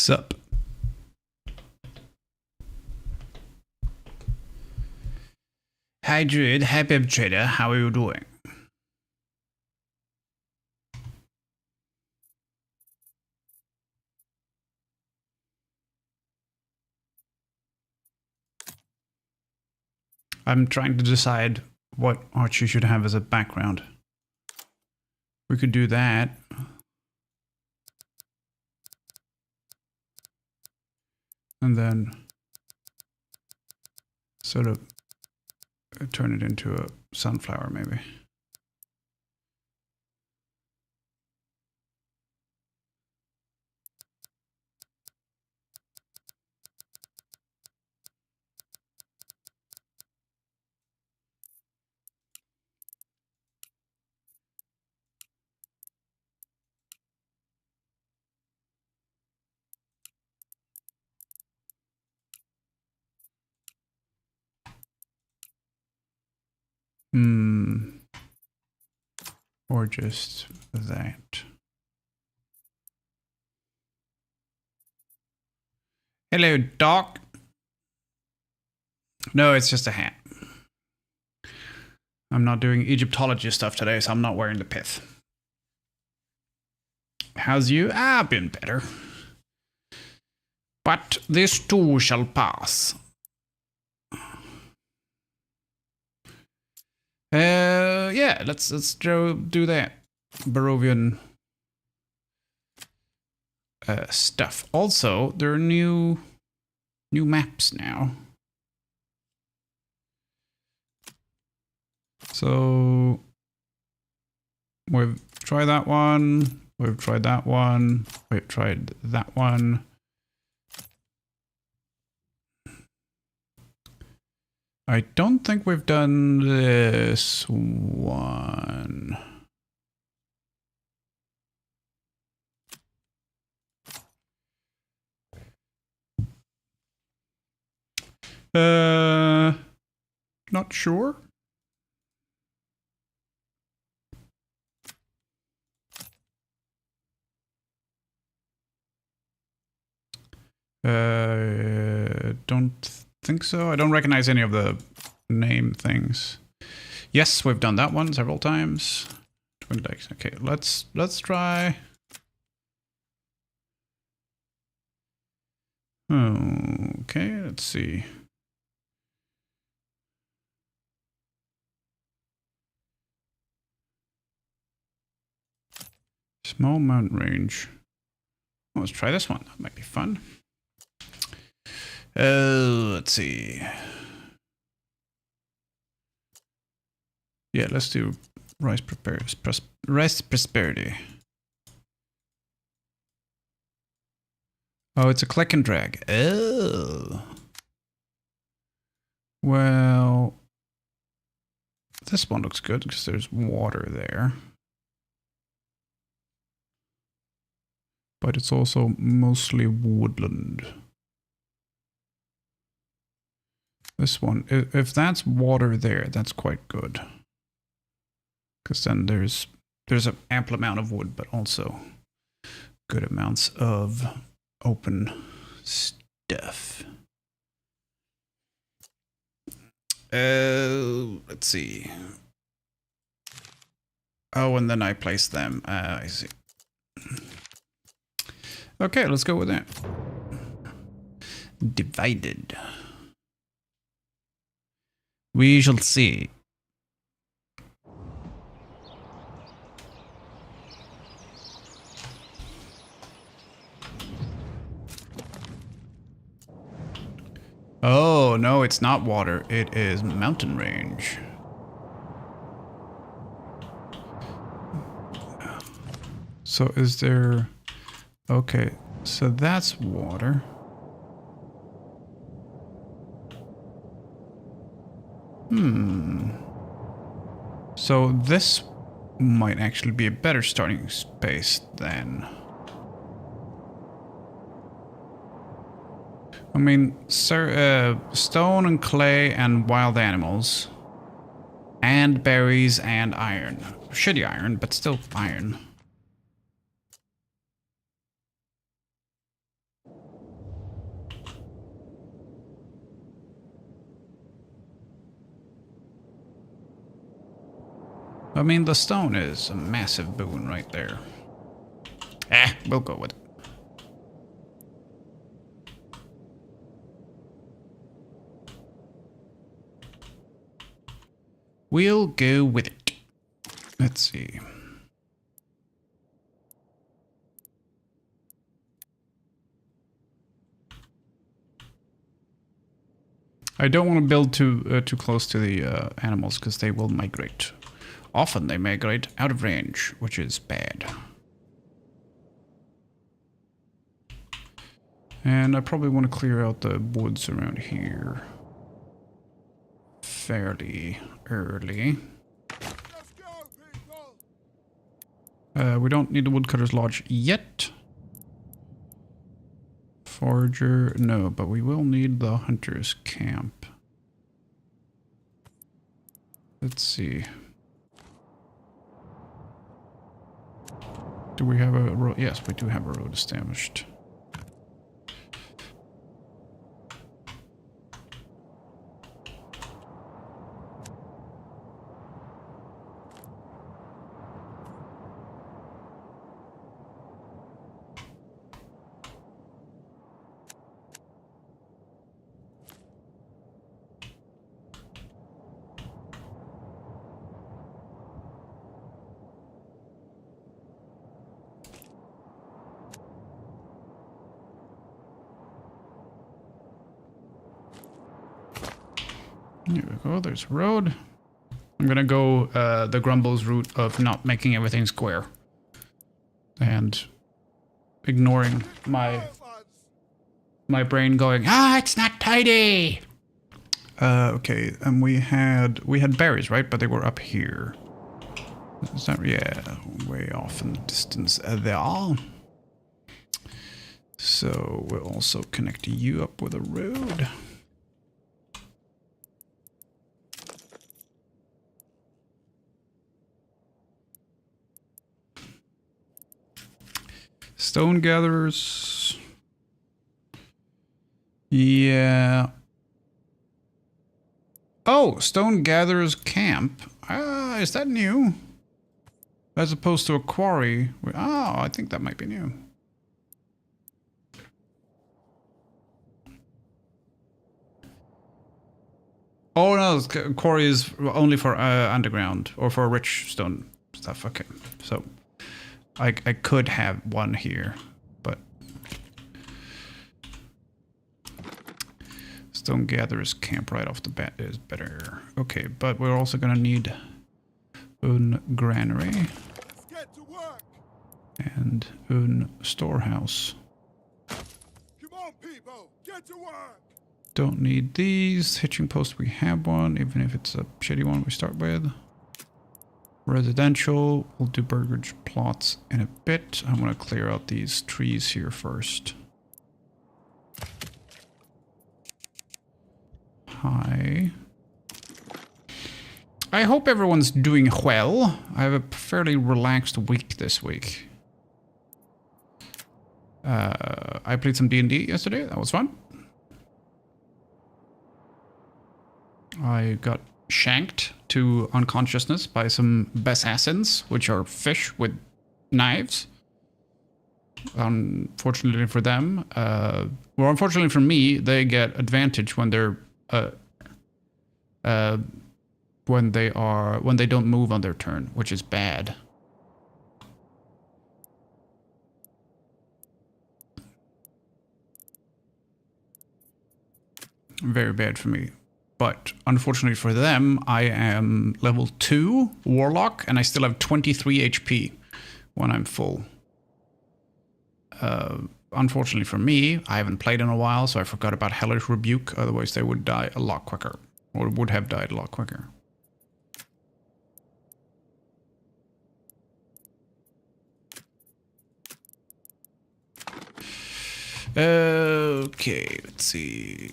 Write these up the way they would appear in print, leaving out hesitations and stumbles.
Sup? Hi Druid, hi Pip Trader, how are you doing? I'm trying to decide what Archie should have as a background. We could do that. And then sort of turn it into a sunflower maybe. Or just that. Hello, Doc. No, it's just a hat. I'm not doing Egyptology stuff today, so I'm not wearing the pith. How's you? I've been better. But this too shall pass. Yeah, let's do that. Barovian stuff. Also, there are new maps now. So we've tried that one. We've tried that one. We've tried that one. I don't think we've done this one. Not sure. Don't think so. I don't recognize any of the name things. Yes, we've done that one several times. Twin Lakes. Okay, let's try. Okay, let's see. Small mountain range. Oh, let's try this one. That might be fun. Let's see. Yeah, let's do rice prosperity. Oh, it's a click and drag. Oh. Well, this one looks good because there's water there. But it's also mostly woodland. This one, if that's water there, that's quite good. Because then there's an ample amount of wood, but also good amounts of open stuff. Let's see. Oh, and then I place them. I see. Okay, let's go with that. Divided. We shall see. Oh, no, it's not water. It is mountain range. So is there... Okay, so that's water. So this might actually be a better starting space than... I mean, stone and clay and wild animals. And berries and iron. Shitty iron, but still iron. I mean, the stone is a massive boon right there. We'll go with it. We'll go with it. Let's see. I don't want to build too close to the animals because they will migrate. Often they migrate out of range, which is bad. And I probably want to clear out the woods around here fairly early. We don't need the woodcutter's lodge yet. Forager, no, but we will need the hunter's camp. Let's see. Do we have a road? Yes, we do have a road established. Here we go, there's a road. I'm gonna go the Grumbles route of not making everything square. And ignoring my brain going, it's not tidy! Okay, and we had berries, right? But they were up here. Is that, yeah, way off in the distance there. So we'll also connect you up with a road. Stone gatherers. Yeah. Oh, stone gatherers camp. Is that new? As opposed to a quarry. Oh, I think that might be new. Oh no, quarry is only for underground or for rich stone stuff. Okay, so I could have one here, but stone gatherers camp right off the bat is better. Okay, but we're also gonna need a granary and a storehouse. Come on, people, get to work. Don't need these. Hitching post, we have one, even if it's a shitty one we start with. Residential, we'll do burgage plots in a bit. I'm going to clear out these trees here first. Hi. I hope everyone's doing well. I have a fairly relaxed week this week. I played some D&D yesterday. That was fun. I got shanked to unconsciousness by some Besassins, which are fish with knives. Unfortunately for them, well, unfortunately for me, they get advantage when they're when they don't move on their turn, which is bad. Very bad for me. But unfortunately for them, I am level 2 Warlock, and I still have 23 HP when I'm full. Unfortunately for me, I haven't played in a while, so I forgot about Hellish Rebuke. Otherwise, they would die a lot quicker, or would have died a lot quicker. Okay, let's see.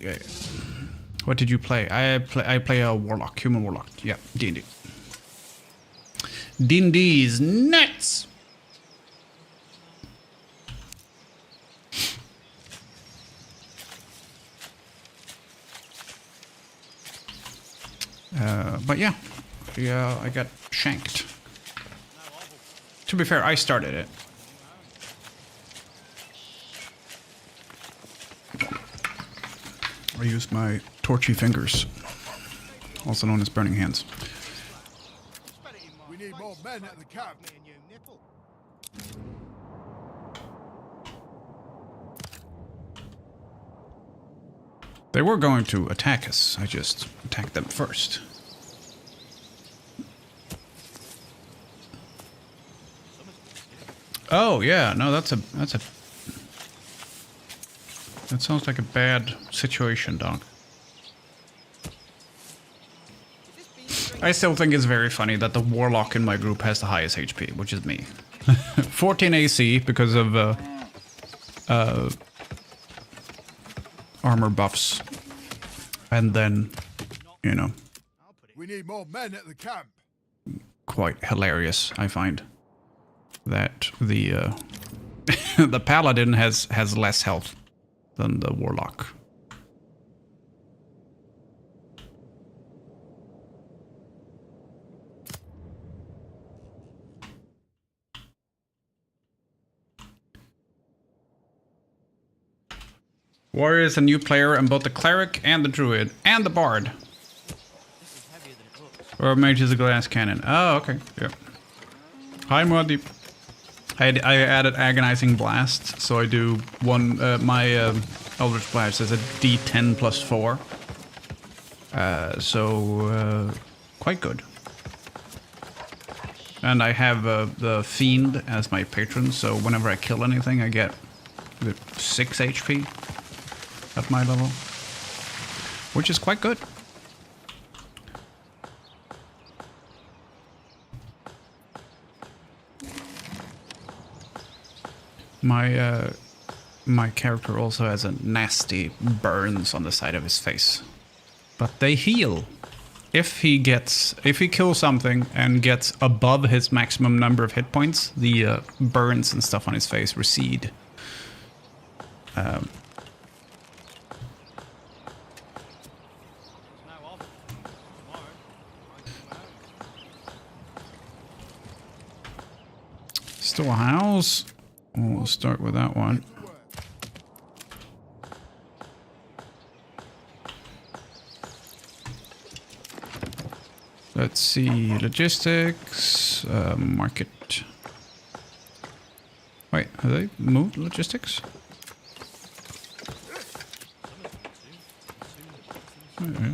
What did you play? I play a warlock, human warlock. Yeah, D&D. D&D is nuts. But yeah, I got shanked. To be fair, I started it. I used my torchy fingers, also known as burning hands. We need more men at the camp. They were going to attack us. I just attacked them first. Oh yeah, no, that sounds like a bad situation, Doc. I still think it's very funny that the warlock in my group has the highest HP, which is me. 14 AC because of armor buffs. And then, you know, We need more men at the camp. quite hilarious, I find, that the the paladin has less health than the warlock. Warrior is a new player and both the cleric and the druid and the bard. Or mage is a glass cannon. Oh, okay. Yep. Hi, Muad'Dib. I added agonizing blast, so I do one. My Eldritch Blast is a D10 plus 4. So quite good. And I have the fiend as my patron, so whenever I kill anything, I get 6 HP at my level, which is quite good. My character also has a nasty burns on the side of his face, but they heal. If he kills something and gets above his maximum number of hit points, the burns and stuff on his face recede. Storehouse. We'll start with that one. Let's see, logistics, market. Wait, have they moved logistics? Okay.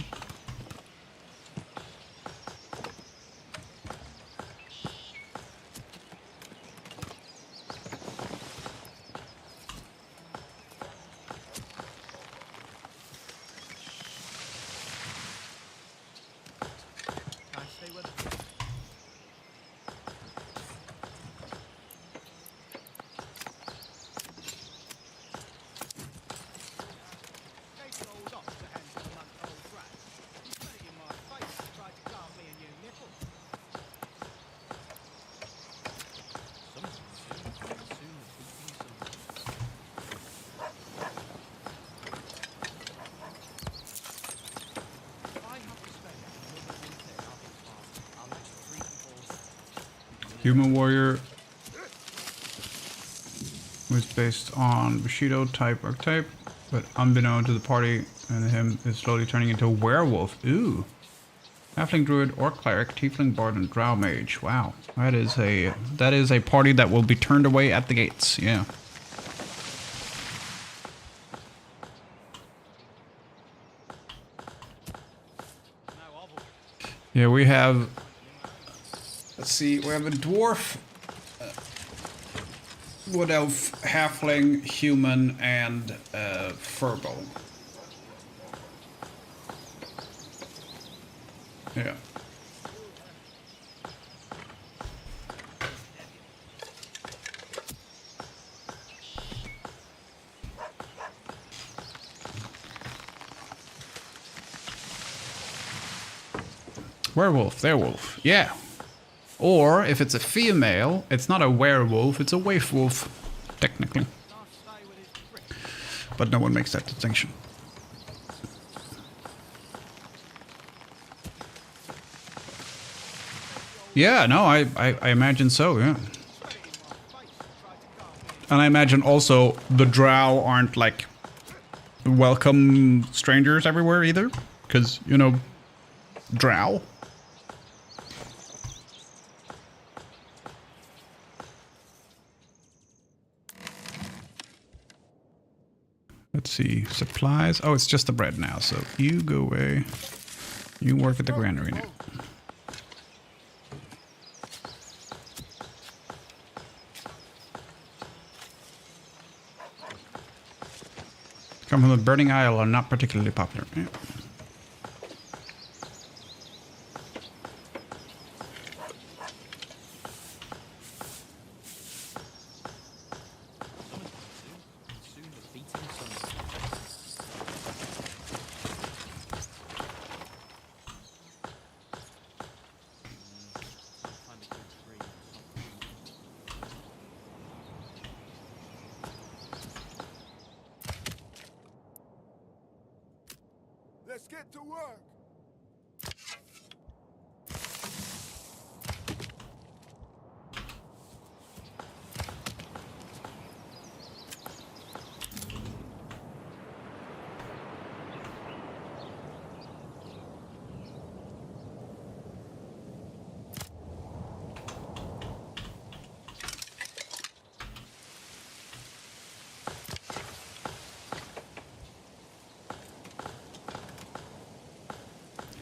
Human warrior was based on Bushido type archetype, but unbeknown to the party and him is slowly turning into a werewolf. Ooh. Halfling druid, orc cleric, tiefling bard, and drow mage. Wow. That is a party that will be turned away at the gates, yeah. Yeah, we have, let's see, we have a dwarf, wood elf, halfling, human, and furbo. Yeah. Werewolf, werewolf, yeah. Or, if it's a female, it's not a werewolf, it's a waif wolf, technically. But no one makes that distinction. Yeah, no, I imagine so, yeah. And I imagine also the drow aren't like welcome strangers everywhere either. Because, you know, drow. Let's see. Supplies. Oh, it's just the bread now. So you go away. You work at the granary now. Come from the Burning Isle are not particularly popular. Yeah. Let's get to work.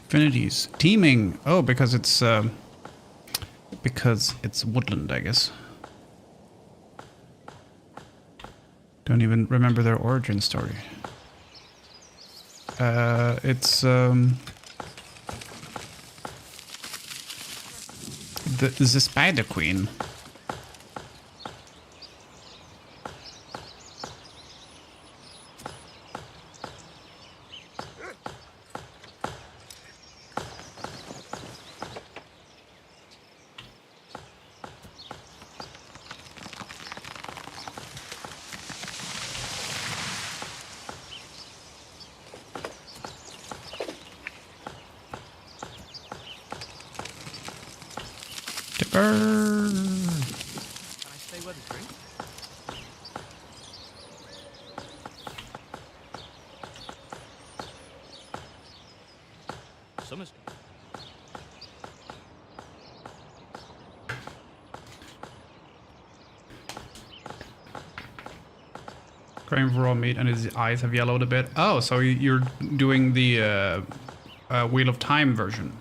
Affinities. Teaming. Oh, because it's woodland, I guess. Don't even remember their origin story. It's the Spider Queen. Tipper. Can I stay where the drink? Summer's come. Craving for raw meat and his eyes have yellowed a bit. Oh, so you're doing the Wheel of Time version.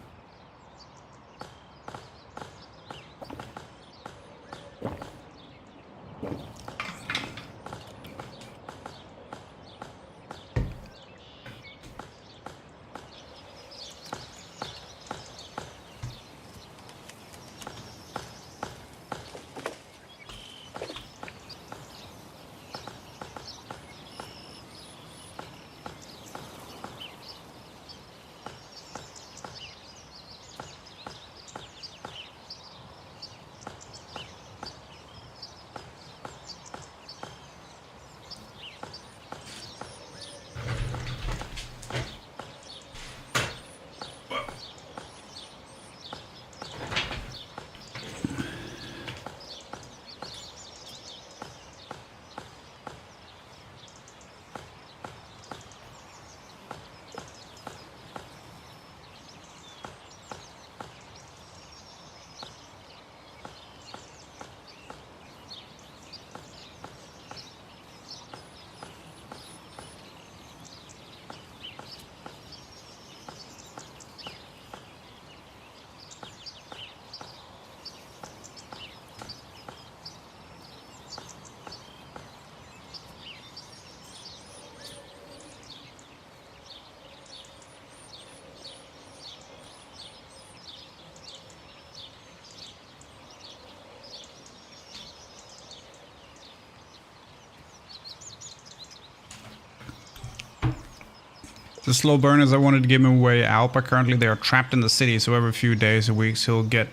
The slow burners, I wanted to give him a way out, but currently they are trapped in the city, so every few days or weeks he'll get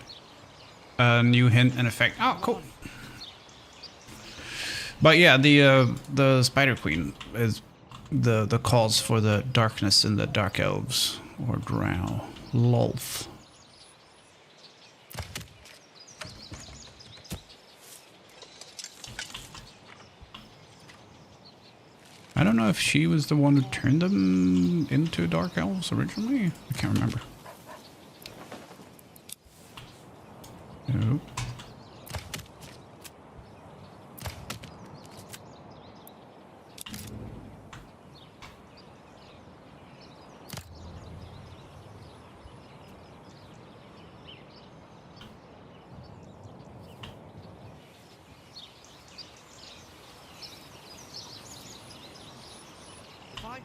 a new hint and effect. Oh, cool. But yeah, the Spider Queen is the cause for the darkness in the Dark Elves, or Drow. Lolth. I don't know if she was the one who turned them into dark elves originally. I can't remember. Nope. Bye.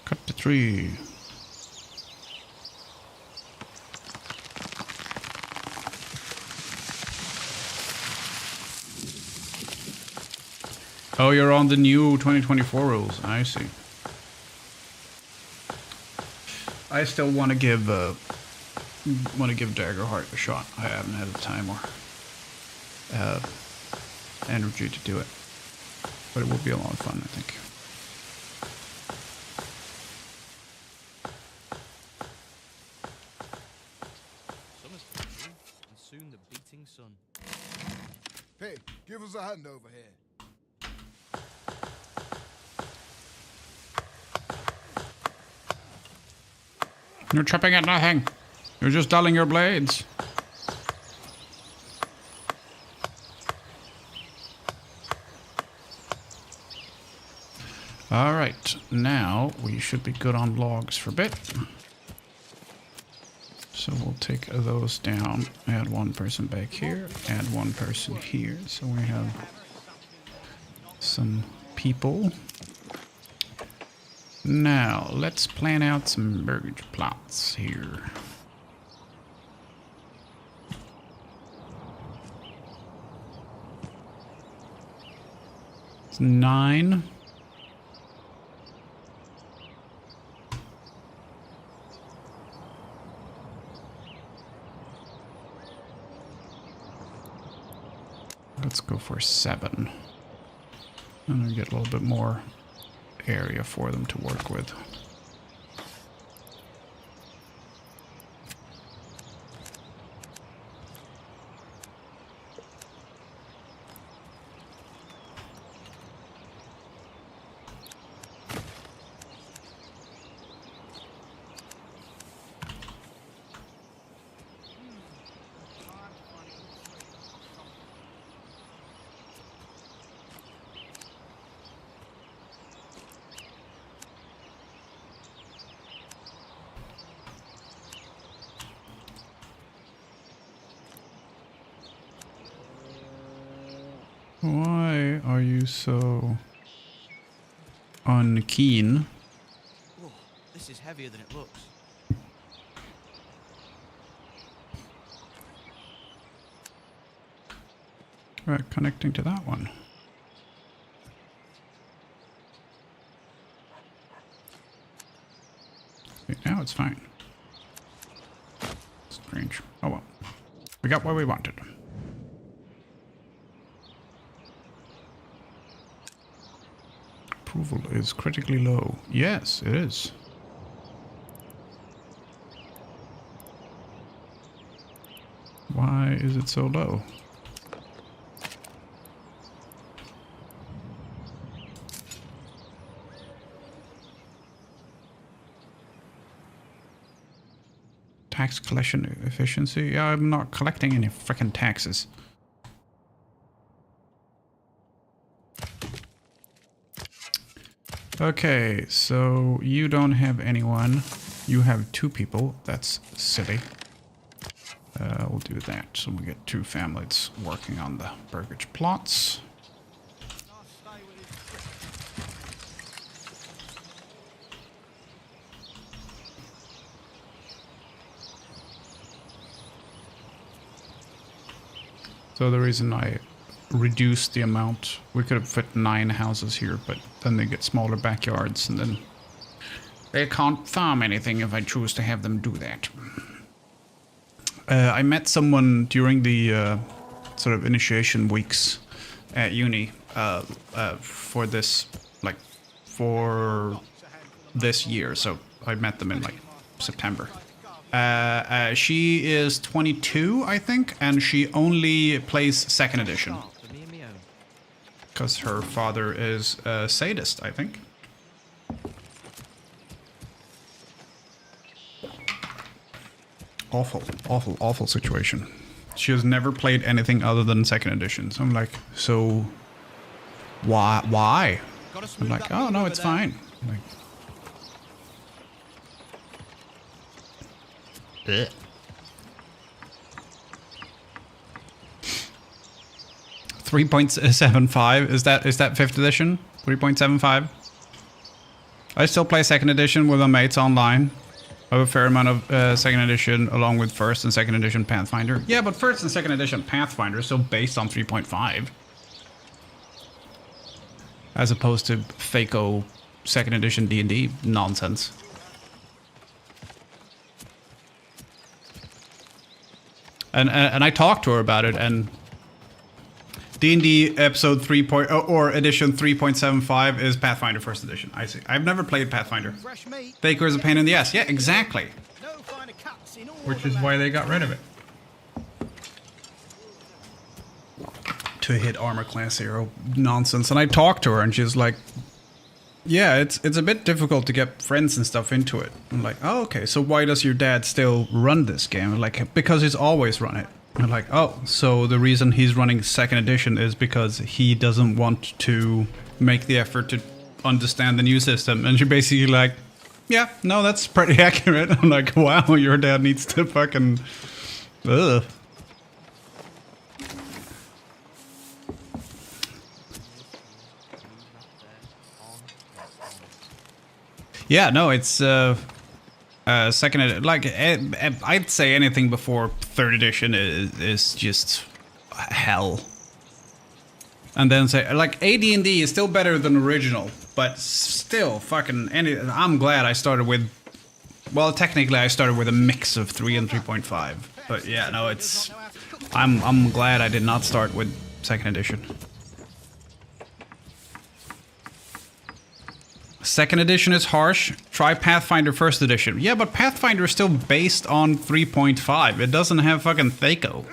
Cut the tree. Oh, you're on the new 2024 rules. I see. I still want to give Daggerheart a shot. I haven't had the time or energy to do it, but it will be a lot of fun, I think. Summer's coming, and soon the beating sun. Hey, give us a hand over here. You're chopping at nothing. You're just dulling your blades. Alright, now we should be good on logs for a bit. So we'll take those down. Add one person back here. Add one person here. So we have some people. Now, let's plan out some burgage plots here. It's 9. Let's go for 7. And we get a little bit more area for them to work with. Why are you so unkeen? Whoa, this is heavier than it looks. Right, connecting to that one. Okay, now it's fine. Strange. Oh well. We got what we wanted. Approval is critically low. Yes, it is. Why is it so low? Tax collection efficiency? Yeah, I'm not collecting any frickin' taxes. Okay, so you don't have anyone. You have 2 people. That's silly. We'll do that. So we get 2 families working on the burgage plots. So the reason I reduced the amount, we could have fit 9 houses here, but then they get smaller backyards and then they can't farm anything if I choose to have them do that. I met someone during the sort of initiation weeks at uni for this, like, for this year. So I met them in like September. She is 22, I think, and she only plays 2nd edition. For me and me own. Because her father is a sadist, I think. Awful, awful, awful situation. She has never played anything other than second edition. So I'm like, so why? I'm like, oh no, it's fine. Like, ugh. 3.75 is that 5th edition? 3.75. I still play second edition with my mates online. I have a fair amount of second edition along with first and second edition Pathfinder. Yeah, but first and second edition Pathfinder is still based on 3.5. As opposed to fake-o second edition D&D nonsense. And I talked to her about it, and D&D episode 3. Or edition 3.75 is Pathfinder first edition. I see. I've never played Pathfinder. Baker is a pain in the ass. Yeah, exactly. Which is why they got rid of it. To hit armor class 0 nonsense. And I talked to her, and she's like, yeah, it's a bit difficult to get friends and stuff into it. I'm like, oh, okay, so why does your dad still run this game? I'm like, because he's always run it. I'm like, oh, so the reason he's running second edition is because he doesn't want to make the effort to understand the new system. And she basically like, yeah, no, that's pretty accurate. I'm like, wow, your dad needs to fucking... Ugh. Yeah, no, it's second, like, I'd say anything before third edition is just hell. And then say, like, AD&D is still better than original, but still fucking I'm glad I started with, well, technically I started with a mix of 3 and 3.5. But yeah, no, it's, I'm glad I did not start with second edition. Second edition is harsh. Try Pathfinder first edition. Yeah, but Pathfinder is still based on 3.5. It doesn't have fucking Thaco.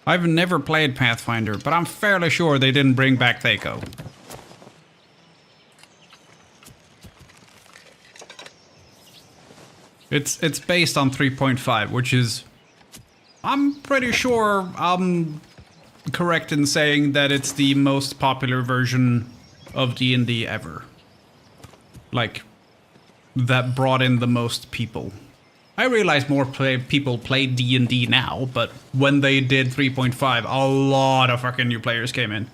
I've never played Pathfinder, but I'm fairly sure they didn't bring back Thaco. It's based on 3.5, which is... I'm pretty sure I'm correct in saying that it's the most popular version of D&D ever. Like, that brought in the most people. I realize more people play D&D now, but when they did 3.5, a lot of fucking new players came in.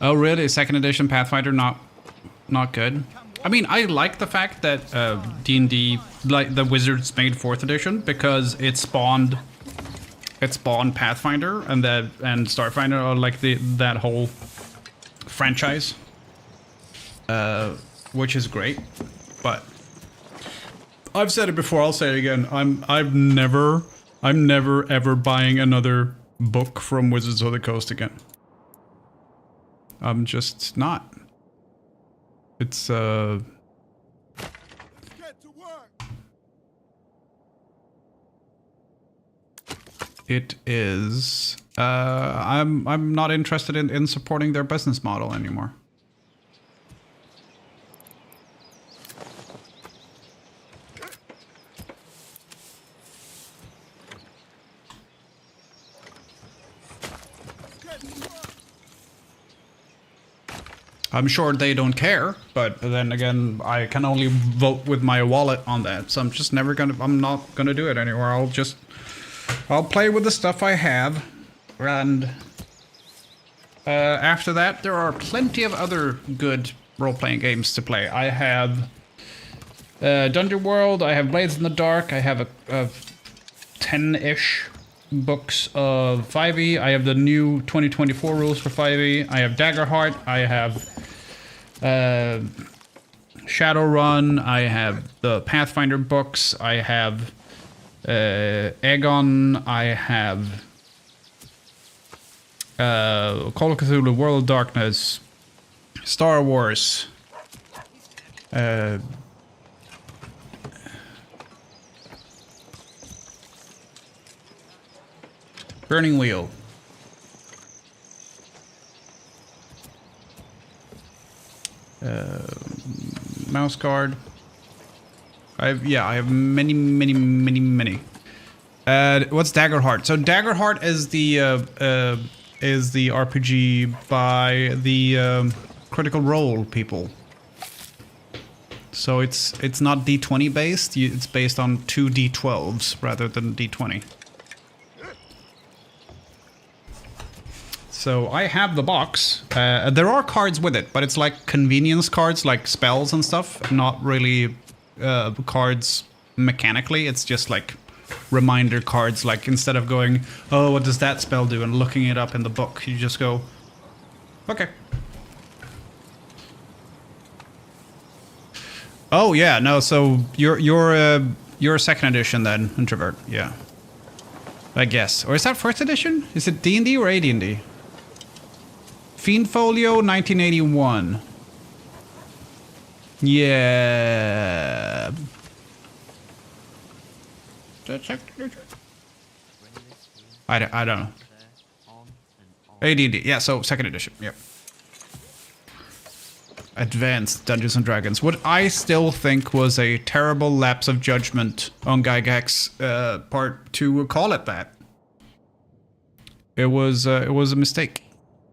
Oh really? Second edition Pathfinder not good? I mean, I like the fact that D&D, like the Wizards made 4th edition, because it spawned Pathfinder and Starfinder, or like that whole franchise, which is great. But I've said it before, I'll say it again. I'm never ever buying another book from Wizards of the Coast again. I'm just not. It's Get to work. it is I'm not interested in supporting their business model anymore. I'm sure they don't care, but then again, I can only vote with my wallet on that, so I'm not gonna do it anymore. I'll play with the stuff I have, and after that, there are plenty of other good role-playing games to play. I have Dungeon World, I have Blades in the Dark, I have a 10-ish books of 5e, I have the new 2024 rules for 5e, I have Daggerheart, I have Shadowrun, I have the Pathfinder books, I have Aegon, I have Call of Cthulhu, World of Darkness, Star Wars, Burning wheel. Mouse guard. I have many. What's Daggerheart? So Daggerheart is the RPG by the Critical Role people. So it's not D20 based. It's based on 2 D12s rather than D20. So I have the box. There are cards with it, but it's like convenience cards, like spells and stuff. Not really cards mechanically. It's just like reminder cards. Like instead of going, oh, what does that spell do, and looking it up in the book, you just go, okay. Oh yeah, no. So you're a second edition then, introvert. Yeah, I guess. Or is that first edition? Is it D&D or AD&D? Fiend Folio 1981. Yeah. I don't know. AD&D. Yeah, so second edition. Yep. Advanced Dungeons and Dragons. What I still think was a terrible lapse of judgment on Gygax's part to call it that. It was a mistake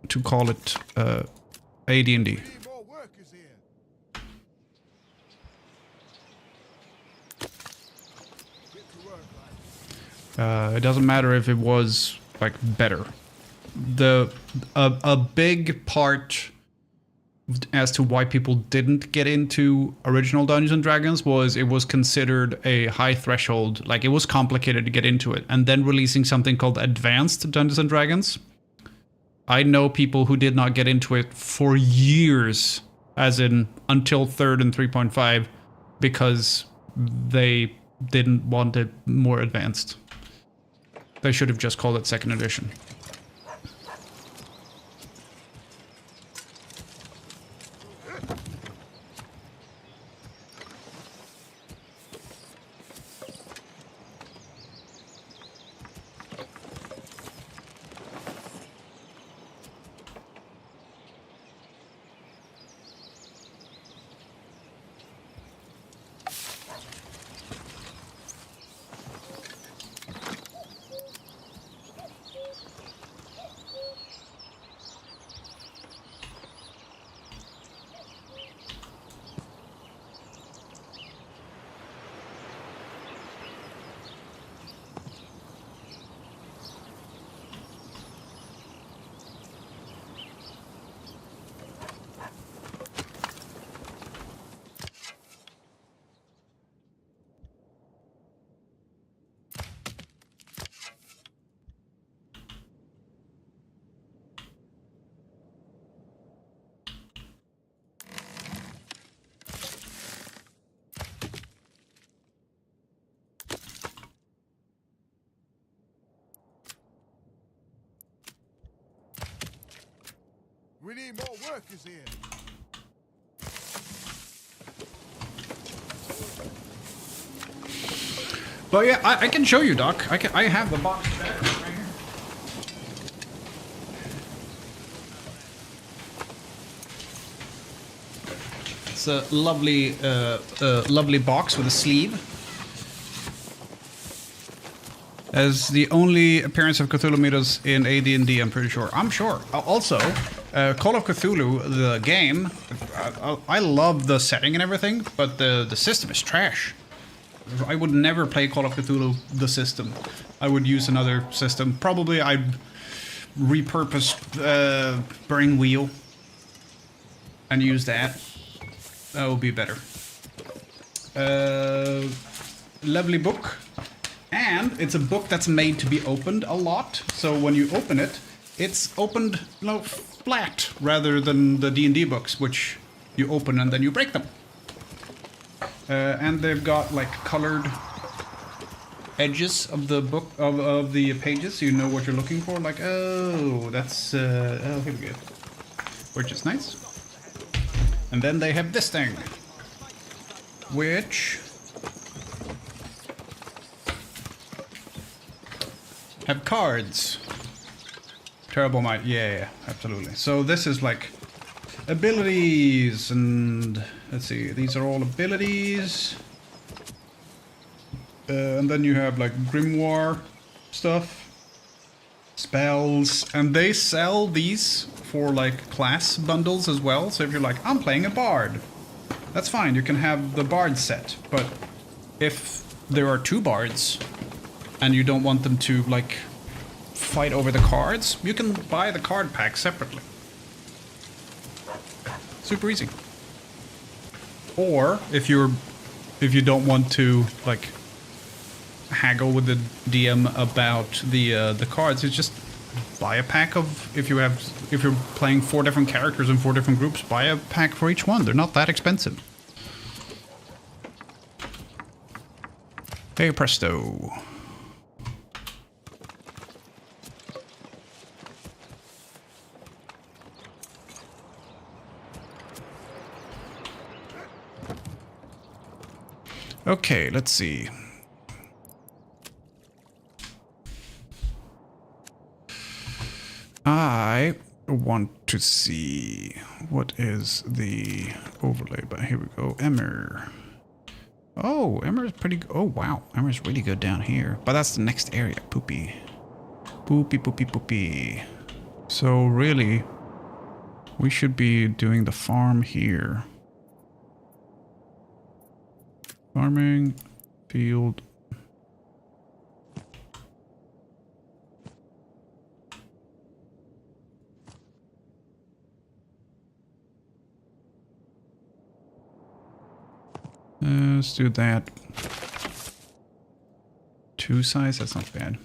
to call it AD&D. Need more workers here. Get to work, lads. It doesn't matter if it was like better. A big part as to why people didn't get into original Dungeons and Dragons was it was considered a high threshold, like it was complicated to get into it. And then releasing something called Advanced Dungeons and Dragons, I know people who did not get into it for years, as in until 3rd and 3.5, because they didn't want it more advanced. They should have just called it 2nd edition. We need more workers here. But yeah, I can show you, Doc. I have the box there, right here. It's a lovely, lovely box with a sleeve. As the only appearance of Cthulhu Mythos in AD&D, I'm pretty sure. I'm sure. Also, Call of Cthulhu, the game, I love the setting and everything, but the system is trash. I would never play Call of Cthulhu, the system. I would use another system. Probably I'd repurpose Burning Wheel and use that. That would be better. Lovely book. And it's a book that's made to be opened a lot. So when you open it, it's opened flat rather than the D&D books, which you open and then you break them. And they've got like colored edges of the book of the pages, so you know what you're looking for. Like, oh, that's oh, here we go, which is nice. And then they have this thing, which have cards. Terrible might. Yeah, absolutely. So this is like abilities, and let's see. These are all abilities. And then you have like grimoire stuff, spells, and they sell these for like class bundles as well. So if you're like, I'm playing a bard, that's fine. You can have the bard set. But if there are 2 bards and you don't want them to like fight over the cards, you can buy the card pack separately. Super easy. Or if you don't want to like haggle with the DM about the cards, it's just buy a pack of, if you're playing 4 different characters in 4 different groups, buy a pack for each one. They're not that expensive. Hey presto. Okay, let's see. I want to see what is the overlay, but here we go. Emmer. Oh, Emmer's pretty good. Oh, wow. Emmer's really good down here. But that's the next area. Poopy. Poopy, poopy, poopy. So really, we should be doing the farm here. Farming, field. Let's do that. 2 size, that's not bad.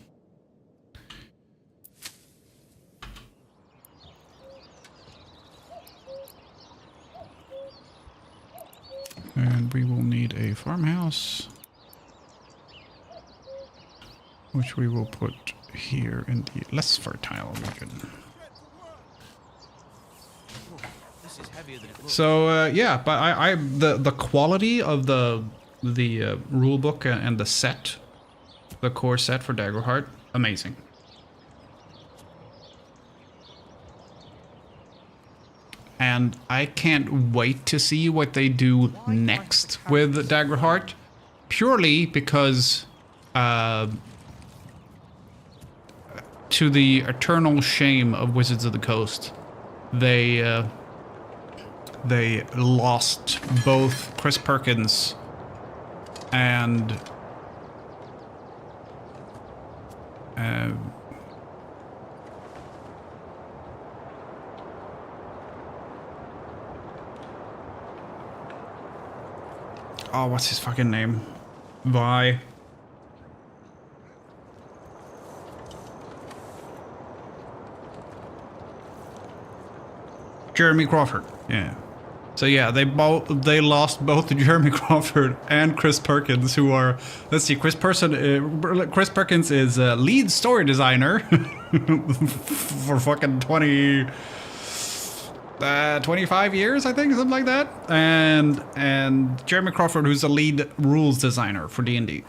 And we will need a farmhouse, which we will put here in the less fertile region. This is heavier than it looks. So yeah, but the quality of the rule book and the set, the core set for Daggerheart, amazing. And I can't wait to see what they do next with Daggerheart, purely because to the eternal shame of Wizards of the Coast, they lost both Chris Perkins and oh, what's his fucking name? Vi. Jeremy Crawford. Yeah. So yeah, they lost both Jeremy Crawford and Chris Perkins, who are, let's see, Chris Perkins is a lead story designer for fucking 25 years, I think, something like that. And Jeremy Crawford, who's a lead rules designer for D&D.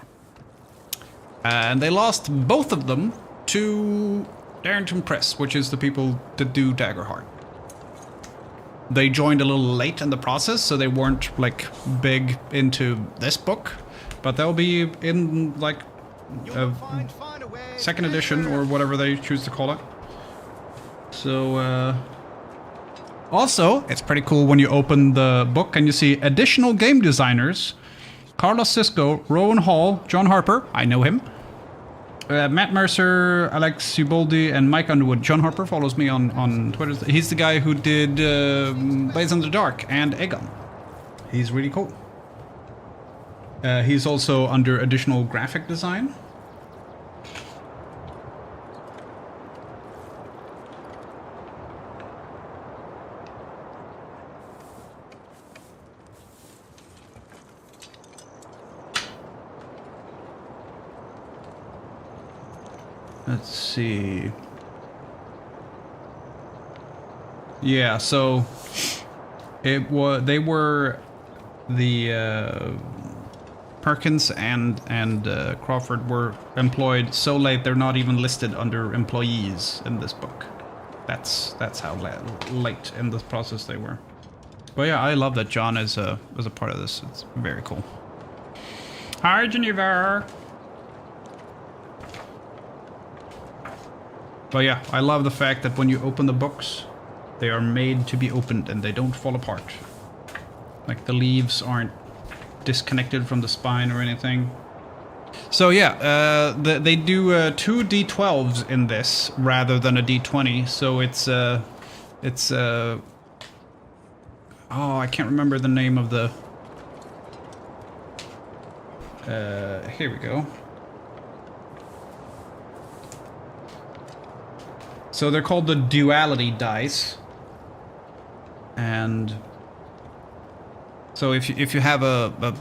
And they lost both of them to Darrington Press, which is the people that do Daggerheart. They joined a little late in the process, so they weren't like big into this book, but they'll be in like a second edition or whatever they choose to call it. So also, it's pretty cool when you open the book and you see additional game designers: Carlos Cisco, Rowan Hall, John Harper, I know him, Matt Mercer, Alex Uboldi, and Mike Underwood. John Harper follows me on Twitter. He's the guy who did Blades in the Dark and Aegon. He's really cool. He's also under additional graphic design. Let's see. Yeah, so they were the Perkins and Crawford were employed so late they're not even listed under employees in this book. That's how late in the process they were. But yeah, I love that John is a part of this. It's very cool. Hi, Geneva. But yeah, I love the fact that when you open the books, they are made to be opened and they don't fall apart. Like the leaves aren't disconnected from the spine or anything. So yeah, they do 2 D12s in this rather than a D20. So it's oh, I can't remember the name of the. Here we go. So they're called the duality dice, and so if you have a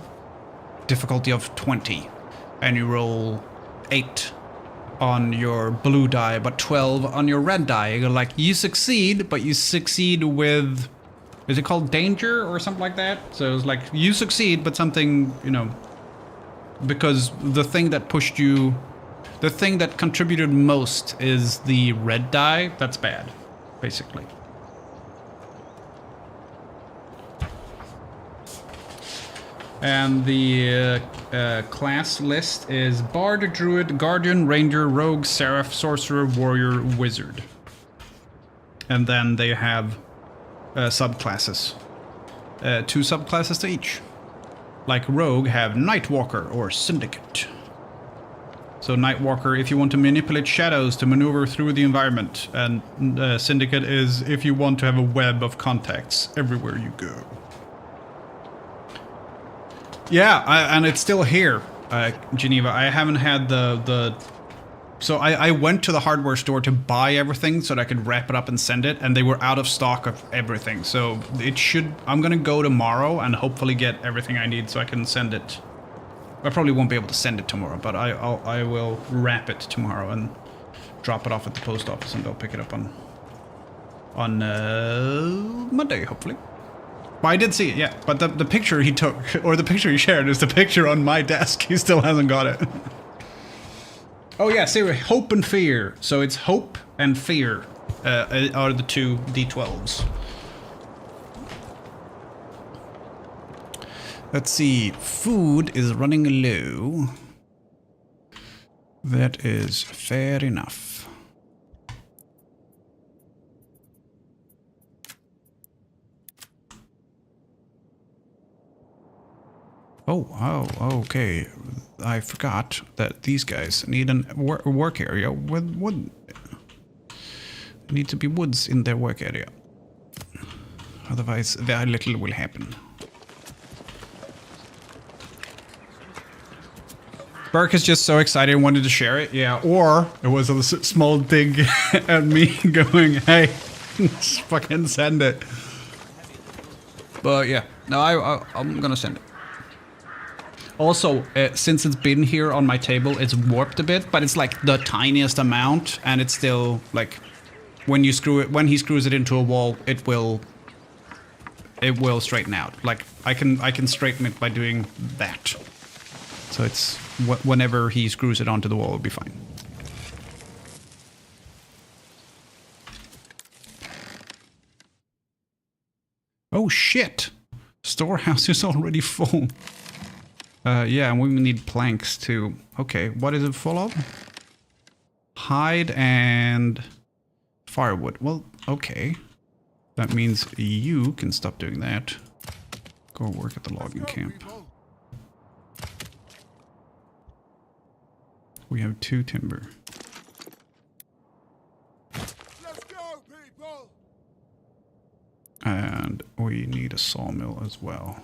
difficulty of 20, and you roll 8 on your blue die, but 12 on your red die, you're like, you succeed, but you succeed with, is it called danger or something like that? So it's like, you succeed, but something, you know, because the thing that pushed you, the thing that contributed most is the red die, that's bad, basically. And the class list is Bard, Druid, Guardian, Ranger, Rogue, Seraph, Sorcerer, Warrior, Wizard. And then they have subclasses. 2 subclasses to each. Like Rogue have Nightwalker or Syndicate. So Nightwalker, if you want to manipulate shadows to maneuver through the environment. And Syndicate is if you want to have a web of contacts everywhere you go. Yeah, and it's still here, Geneva. I haven't had the so I went to the hardware store to buy everything so that I could wrap it up and send it, and they were out of stock of everything. So it should, I'm gonna go tomorrow and hopefully get everything I need so I can send it. I probably won't be able to send it tomorrow, but I will wrap it tomorrow and drop it off at the post office, and they'll pick it up on Monday, hopefully. But I did see it, yeah. But the picture he took, or the picture he shared, is the picture on my desk. He still hasn't got it. Oh yeah, see, hope and fear. So it's hope and fear are the 2 D12s. Let's see. Food is running low. That is fair enough. Oh, okay. I forgot that these guys need a work area with wood. There need to be woods in their work area. Otherwise, very little will happen. Burke is just so excited and wanted to share it. Yeah, or it was a small dig at me going, hey, just fucking send it. But yeah, no, I'm gonna send it. Also, since it's been here on my table, it's warped a bit, but it's like the tiniest amount, and it's still like when you screw it, when he screws it into a wall, it will straighten out. Like I can straighten it by doing that. So it's whenever he screws it onto the wall, it'll be fine. Oh shit! Storehouse is already full. Yeah, and we need planks too. Okay, what is it full of? Hide and firewood. Well, okay. That means you can stop doing that. Go work at the logging camp. We have 2 timber. Let's go, people! And we need a sawmill as well.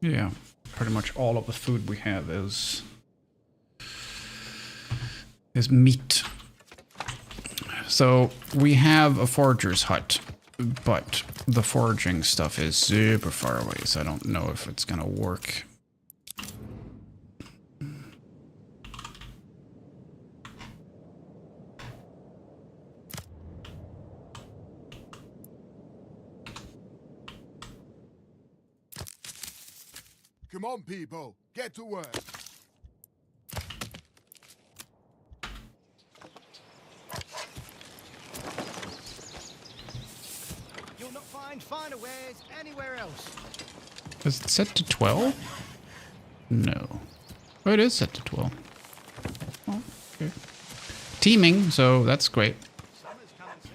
Yeah, pretty much all of the food we have is is meat. So we have a forager's hut, but the foraging stuff is super far away, so I don't know if it's gonna work. Come on, people. Get to work. You'll not find finer wares anywhere else. Is it set to 12? No. Oh, it is set to 12. Oh, okay. Teaming, so that's great. Summer's coming soon.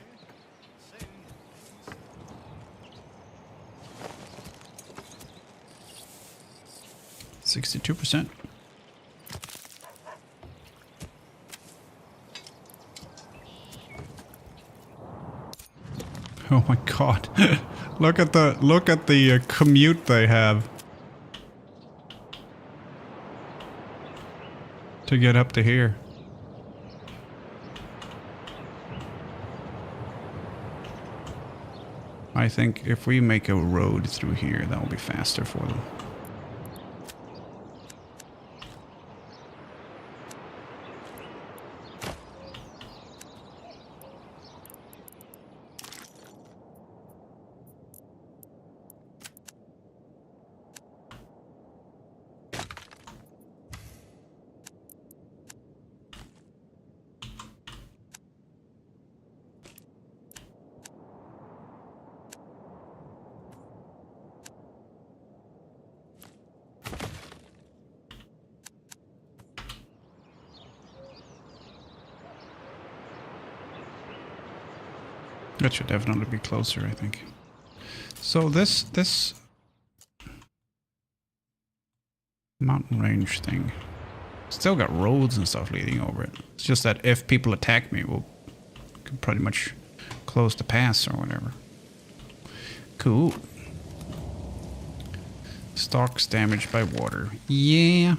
Soon. 62%. Oh my god. look at the commute they have to get up to here. I think if we make a road through here, that'll be faster for them. That should definitely be closer, I think. So this mountain range thing still got roads and stuff leading over it. It's just that if people attack me, we'll can pretty much close the pass or whatever. Cool. Stocks damaged by water. Yeah.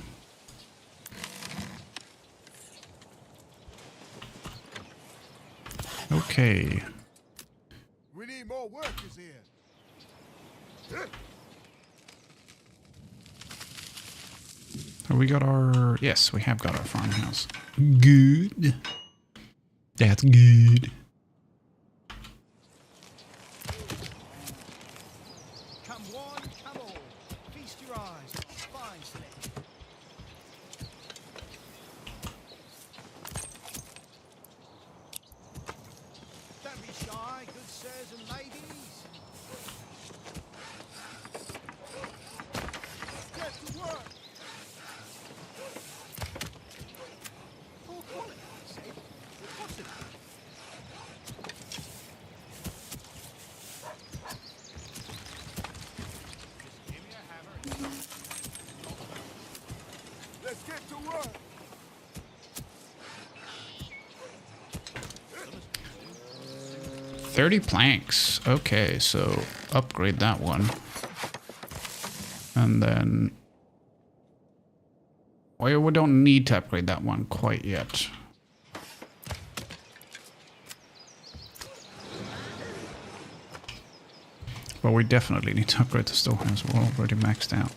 Okay. We need more workers here. Have we got our... Yes, we have got our farmhouse. Good. That's good. Come one, come all. Feast your eyes on fine selection. Don't be shy, good sirs and ladies. Get to work. Poor quality, I say. What's it? Just give me a hammer. Let's get to work. — 30 planks. Okay, so upgrade that one. And then... Well, we don't need to upgrade that one quite yet. But we definitely need to upgrade the storehouse. We're already maxed out.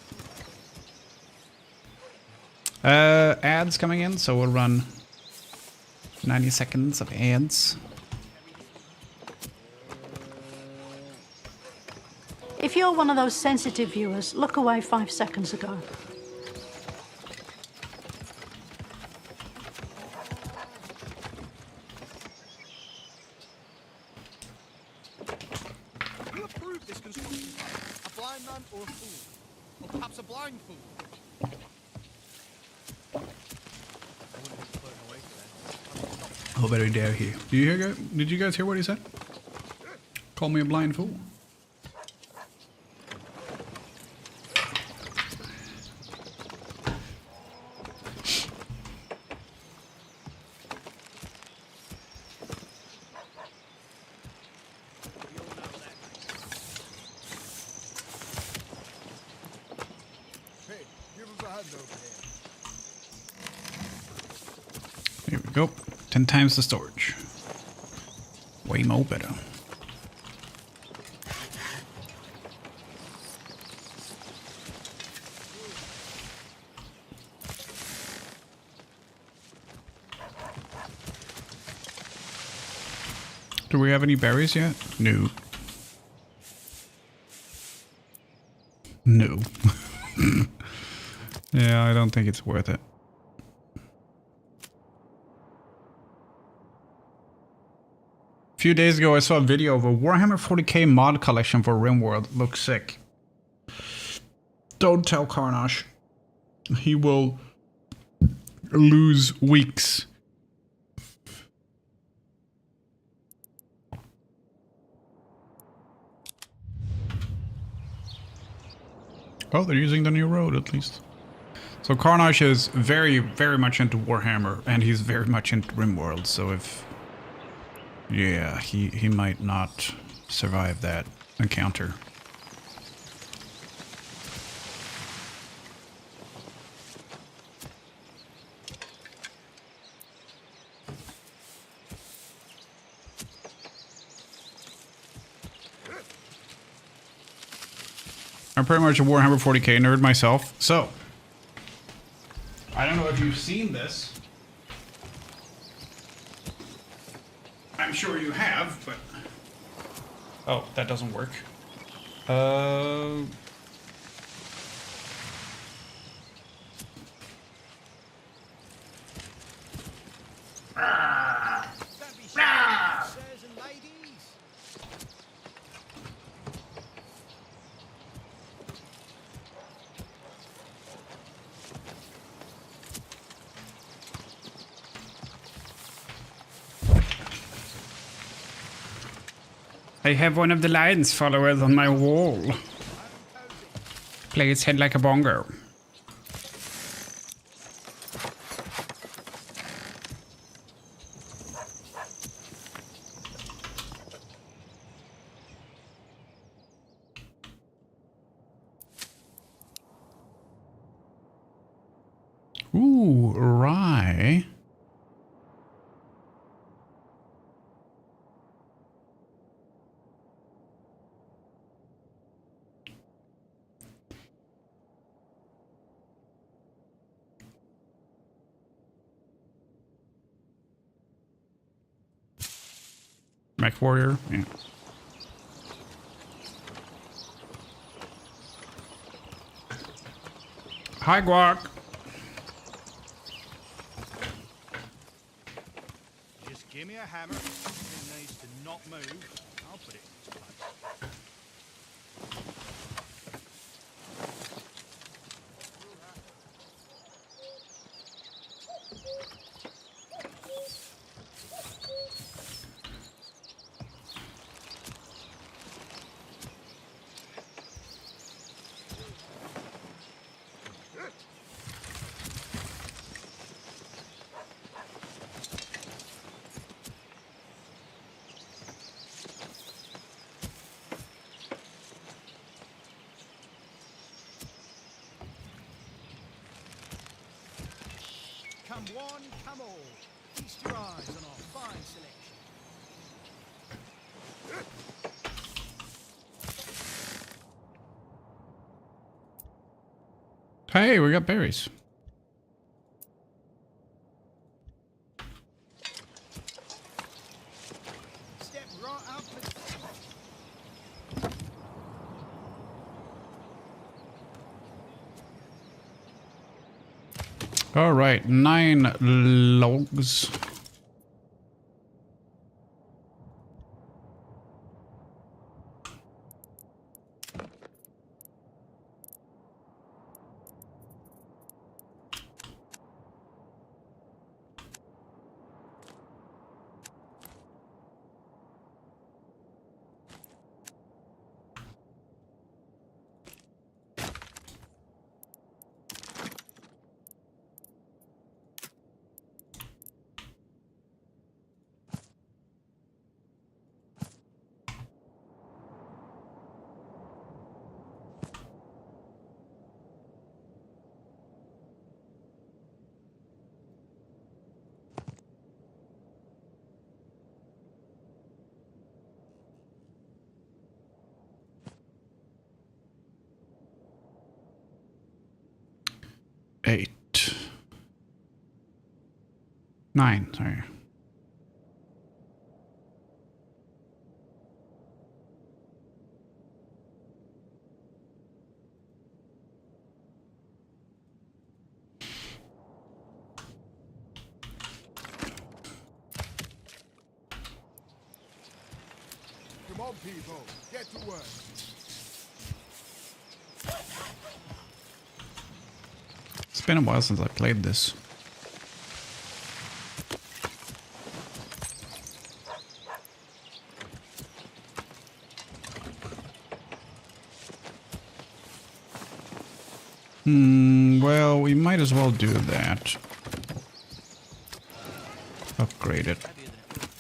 Ads coming in, so we'll run 90 seconds of ads. If you're one of those sensitive viewers, look away 5 seconds ago. Who approved this construction? A blind man or a fool? Or perhaps a blind fool? How very dare he? Did you guys hear what he said? Call me a blind fool. Hey, give us a hand over here. Here we go. 10 times the storage. Way more better. Do we have any berries yet? No. No. Yeah, I don't think it's worth it. A few days ago, I saw a video of a Warhammer 40k mod collection for RimWorld. Looks sick. Don't tell Carnage. He will lose weeks. Oh, they're using the new road at least. So Carnage is very, very much into Warhammer, and he's very much into RimWorld, so if... Yeah, he might not survive that encounter. I'm pretty much a Warhammer 40k nerd myself, so... I don't know if you've seen this. I'm sure you have, but... Oh, that doesn't work. Don't be shy, sirs and ladies. I have one of the Lions followers on my wall. Play its head like a bongo. Ooh, rye. Mech Warrior, yeah. Hi, Guac. Just give me a hammer. It needs to not move. I'll put it in its place. Come one, come all. Feast your eyes on our fine selection. Hey, we got berries. Step right up and... All right, 9 logs. 8. 9, sorry. Come on, people. Get to work. It's been a while since I played this. Well, we might as well do that. Upgrade it. Heavier than it was.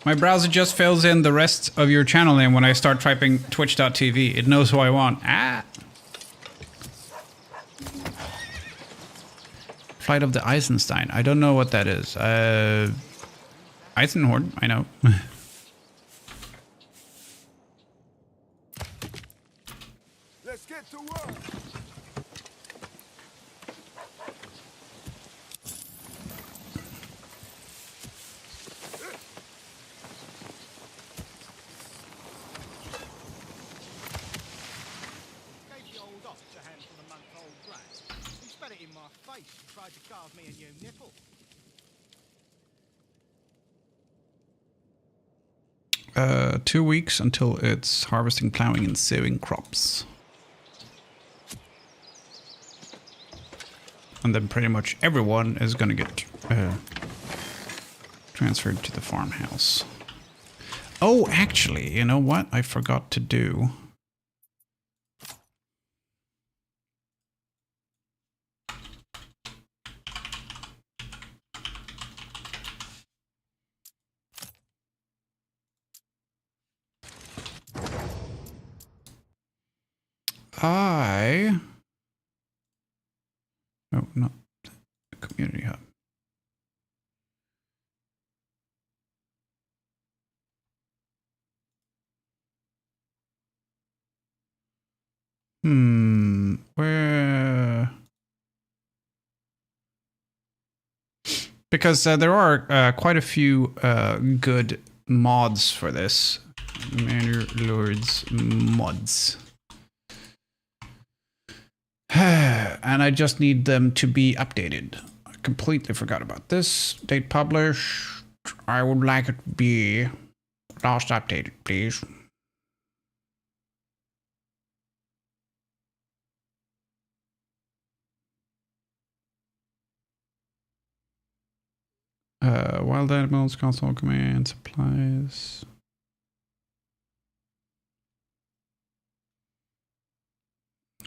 My browser just fills in the rest of your channel name when I start typing twitch.tv. It knows who I want. Ah! Flight of the Eisenstein. I don't know what that is. Eisenhorn, I know. Let's get to work. Gave the old ox a handful of month-old brat. He spat it in my face and tried to carve me a new nipple. 2 weeks until it's harvesting, plowing, and sowing crops. And then pretty much everyone is gonna get transferred to the farmhouse. Oh, actually, you know what I forgot to do? Oh, not the community hub. Where? Because there are quite a few good mods for this. Manor Lords mods. And I just need them to be updated. I completely forgot about this. Date published. I would like it to be last updated, please. Wild animals, console command, supplies.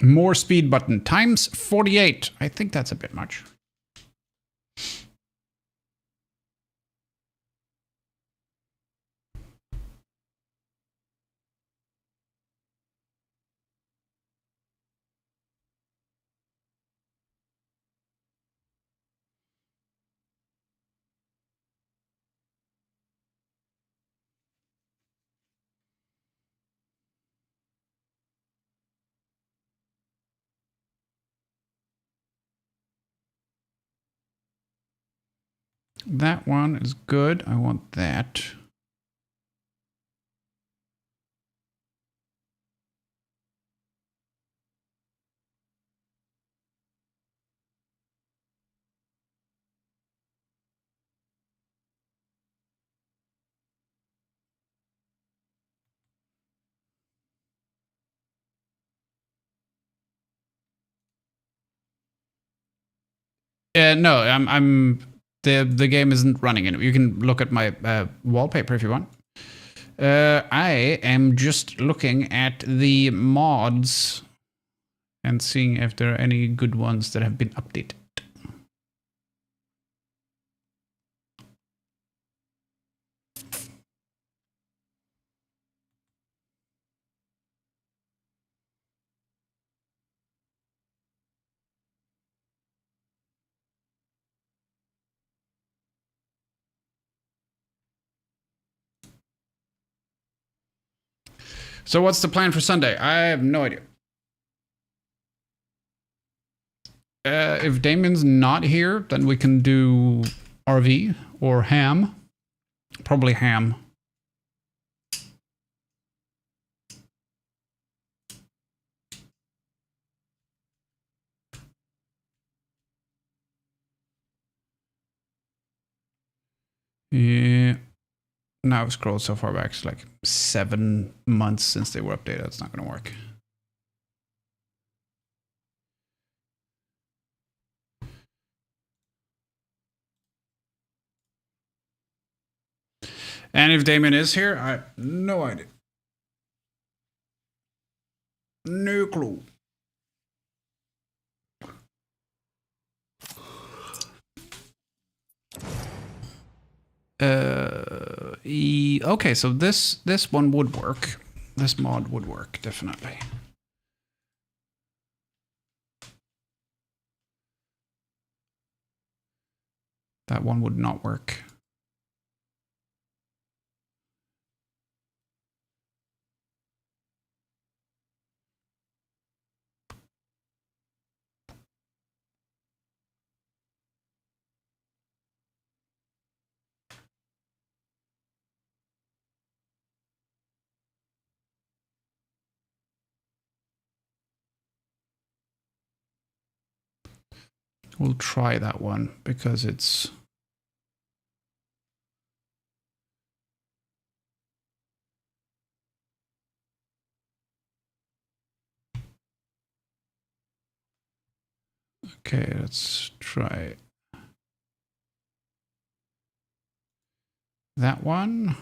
More speed button times 48. I think that's a bit much. That one is good. I want that. No, I'm the game isn't running anymore. You can look at my wallpaper if you want. I am just looking at the mods and seeing if there are any good ones that have been updated. So what's the plan for Sunday? I have no idea. If Damien's not here, then we can do RV or ham. Probably ham. Yeah. Now I've scrolled so far back. It's like 7 months since they were updated. It's not going to work. And if Damien is here, I have no idea. No clue. Okay, so this one would work. This mod would work, definitely. That one would not work. We'll try that one because it's... Okay, let's try that one.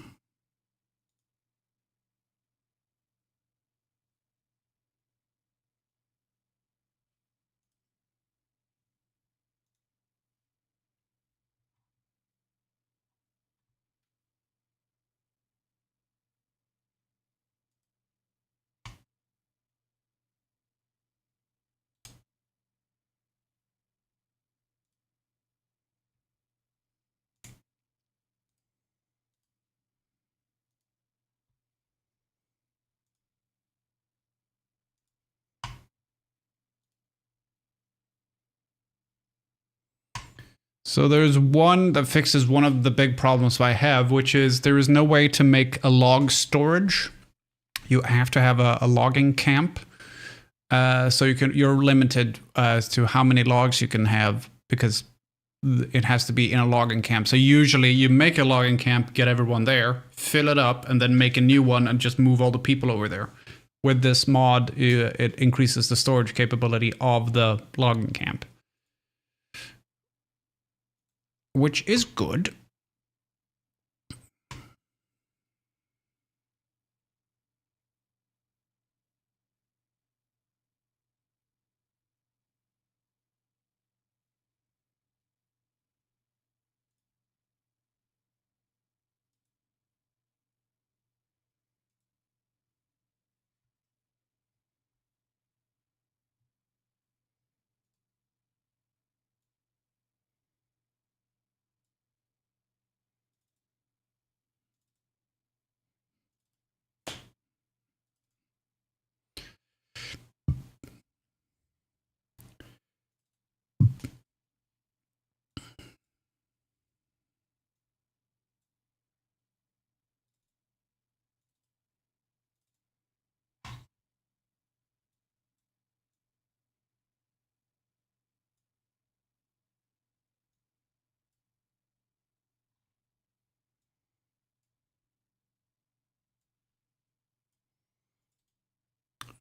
So there's one that fixes one of the big problems I have, which is there is no way to make a log storage. You have to have a logging camp. So you're limited as to how many logs you can have because it has to be in a logging camp. So usually you make a logging camp, get everyone there, fill it up, and then make a new one and just move all the people over there. With this mod, it increases the storage capability of the logging camp, which is good.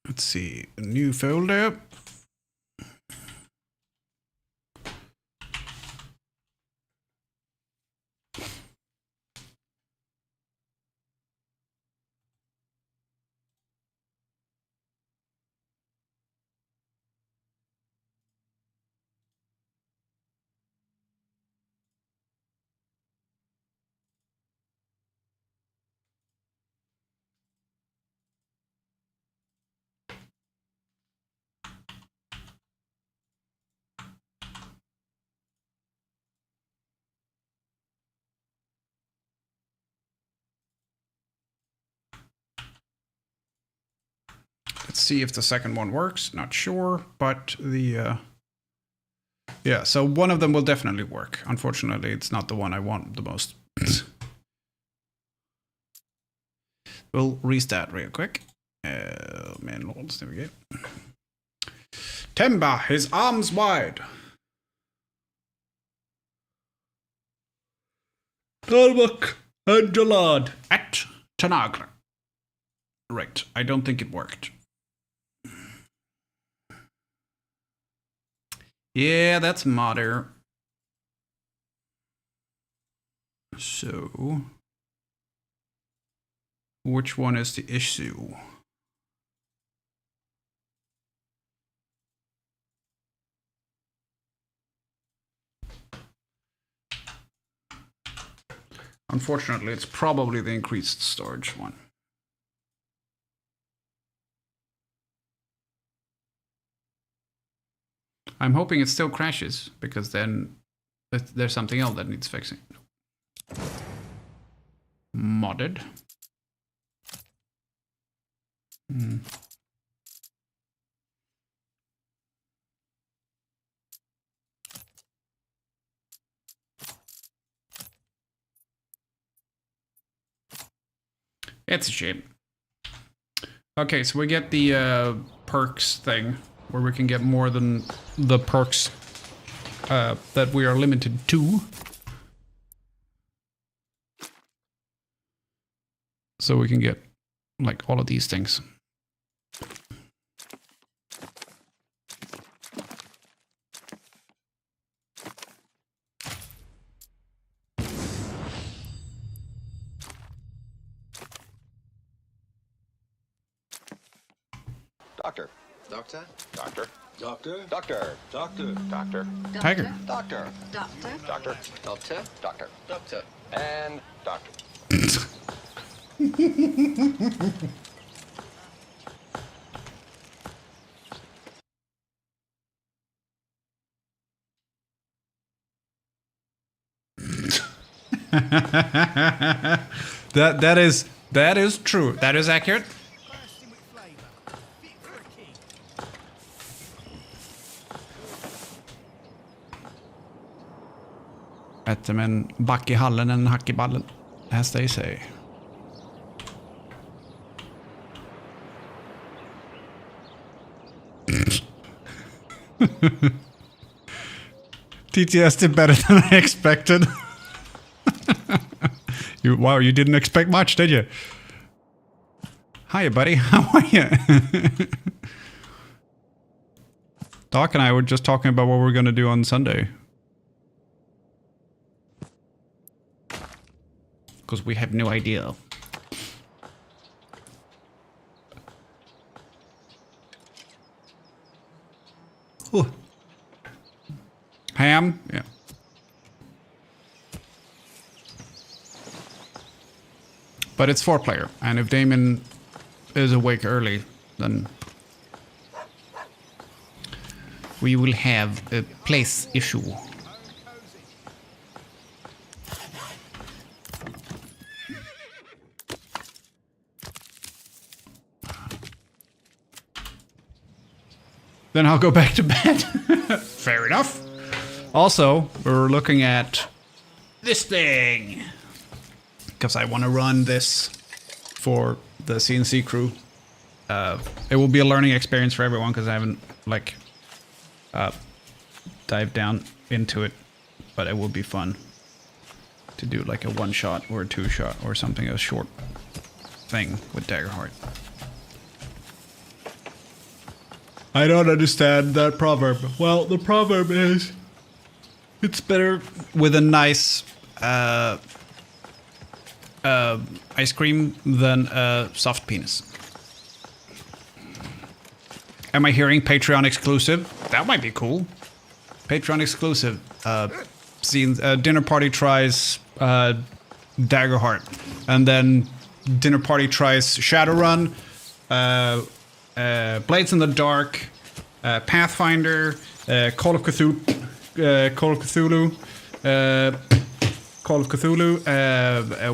Let's see, a new folder. see if the second one works. Not sure, but the yeah. So one of them will definitely work. Unfortunately, it's not the one I want the most. We'll restart real quick. Manor Lords, there we go. Timber, his arms wide. Talbuk and Jalad at Tanagra. Right, I don't think it worked. Yeah, that's modder. So, which one is the issue? Unfortunately, it's probably the increased storage one. I'm hoping it still crashes, because then there's something else that needs fixing. Modded. It's a shame. Okay, so we get the perks thing, where we can get more than the perks that we are limited to. So we can get, like, all of these things. Doctor. Doctor. Doctor. Doctor. Doctor. Doctor. Doctor. Tiger. Doctor. Doctor. Doctor. Doctor. Doctor. Doctor. And doctor. that is true. That is accurate. Bursting with flavour. Fit for a king. Bättre med en back i hallen än en hack i ballen, as they say. TTS did better than I expected. Wow, you didn't expect much, did you? Hiya, buddy. How are you? Doc and I were just talking about what we're going to do on Sunday. Because we have no idea. Ooh. Ham? Yeah. But it's 4-player, and if Damon is awake early, then we will have a place issue. Then I'll go back to bed. Fair enough. Also, we're looking at this thing, because I want to run this for the CNC crew. It will be a learning experience for everyone, because I haven't, like, dived down into it, but it will be fun to do like a 1-shot or a 2-shot or something, a short thing with Daggerheart. I don't understand that proverb. Well, the proverb is, it's better with a nice ice cream than a soft penis. Am I hearing Patreon exclusive? That might be cool. Patreon exclusive. Dinner party tries Daggerheart, and then dinner party tries Shadowrun, Blades in the Dark, Pathfinder, Call of Cthulhu,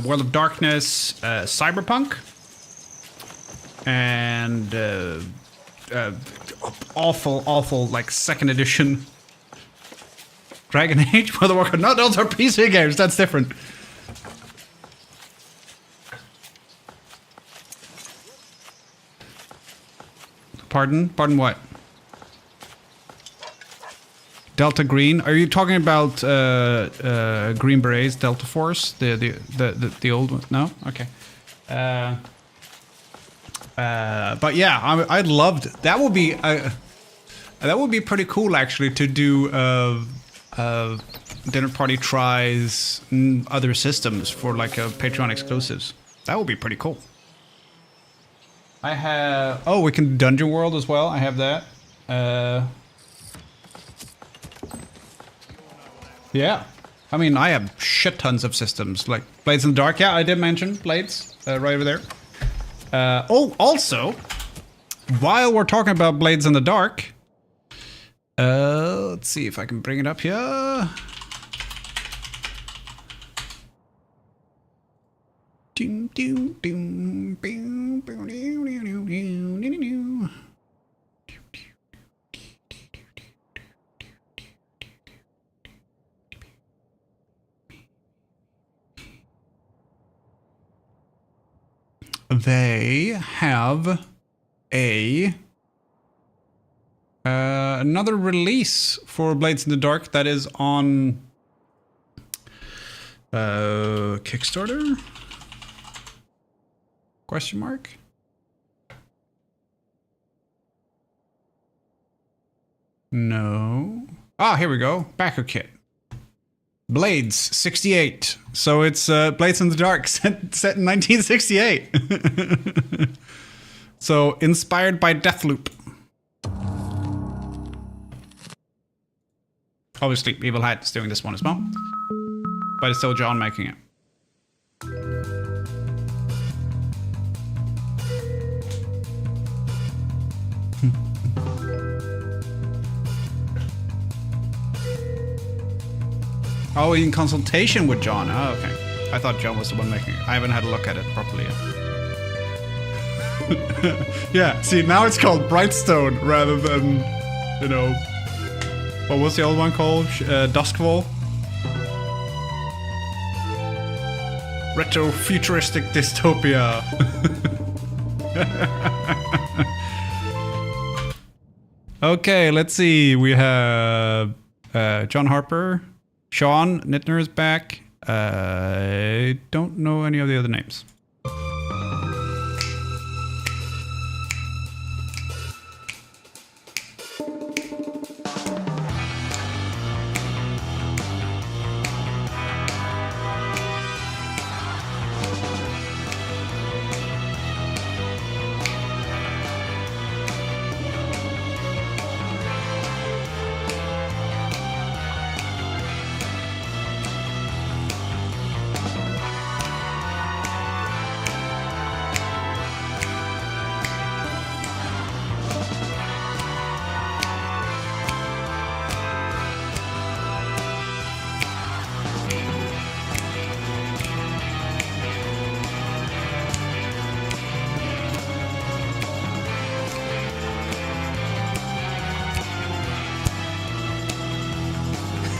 World of Darkness, Cyberpunk, and awful like second edition Dragon Age motherfucker. No, those are PC games. That's different. Pardon? Pardon what? Delta Green? Are you talking about Green Berets, Delta Force, the old one? No, okay. But yeah, I'd loved that. Would be pretty cool actually to do dinner party tries other systems for like Patreon exclusives. That would be pretty cool. I have we can do Dungeon World as well. I have that. Yeah, I mean I have shit tons of systems like Blades in the Dark. Yeah, I did mention Blades right over there. Also, while we're talking about Blades in the Dark, let's see if I can bring it up here. They have another release for Blades in the Dark that is on Kickstarter? Question mark? No. Ah, here we go. Backer kit. Blades 68. So it's Blades in the Dark set in 1968. So inspired by Deathloop. Obviously, Evil Hat is doing this one as well. But it's still John making it. Oh, in consultation with John. Oh, okay. I thought John was the one making it. I haven't had a look at it properly yet. Yeah, see, now it's called Brightstone rather than, you know, what was the old one called? Duskfall? Retro-futuristic dystopia. Okay, let's see. We have John Harper. Sean Nittner is back. I don't know any of the other names.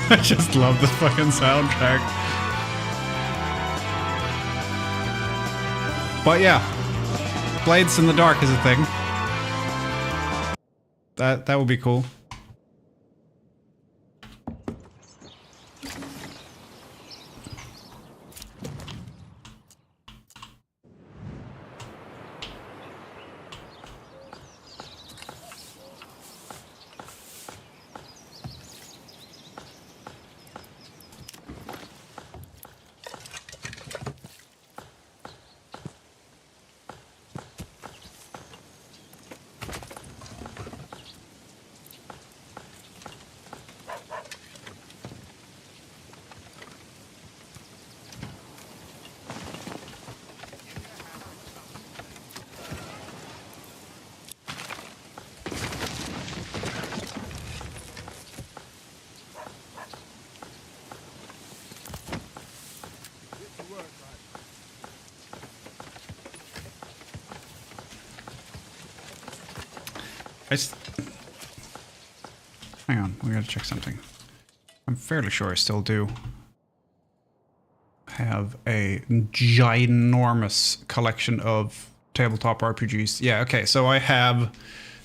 I just love the fucking soundtrack. But yeah, Blades in the Dark is a thing. That would be cool. Hang on, we gotta check something. I'm fairly sure I still do have a ginormous collection of tabletop RPGs. Yeah, okay, so I have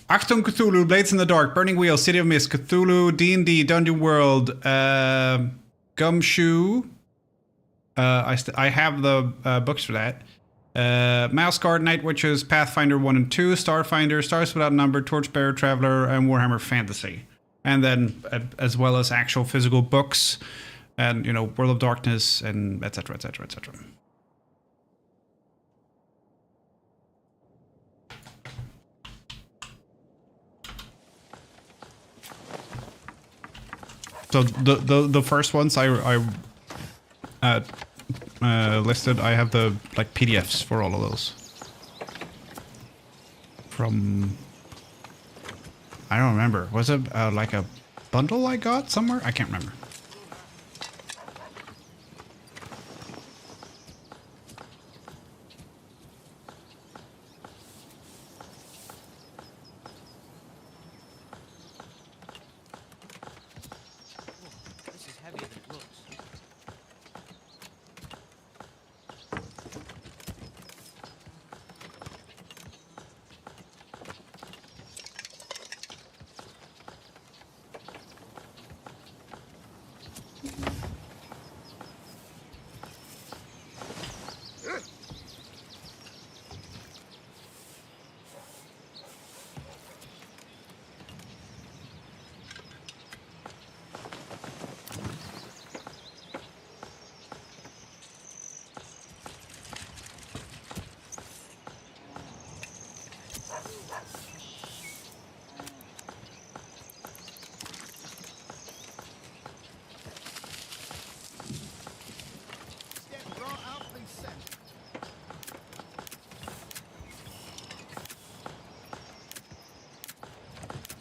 Achtung Cthulhu, Blades in the Dark, Burning Wheel, City of Mist, Cthulhu, D&D, Dungeon World, Gumshoe. I have the books for that. Mouse Guard, Night Witches, Pathfinder 1 and 2, Starfinder, Stars Without Number, Torchbearer Traveler, and Warhammer Fantasy. And then, as well as actual physical books, and, you know, World of Darkness, and etc., etc., etc. So the first ones I listed, I have the like PDFs for all of those. From, I don't remember. Was it like a bundle I got somewhere? I can't remember. This is heavier than it looks. Step right out and set.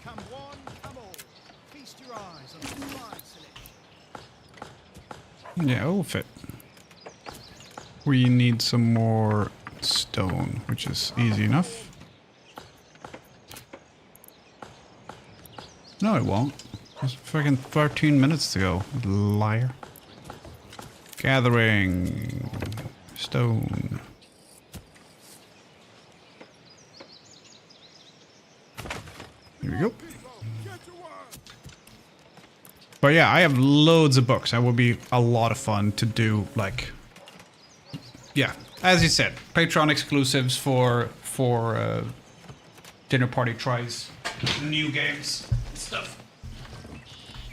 Come one, come all. Feast your eyes on the fine selection. Yeah, it'll fit. We need some more stone, which is easy enough. No, it won't. It's fucking 13 minutes to go, liar. Gathering stone. Here we go. But yeah, I have loads of books. That would be a lot of fun to do, like, yeah, as you said, Patreon exclusives for dinner party tries, new games, stuff.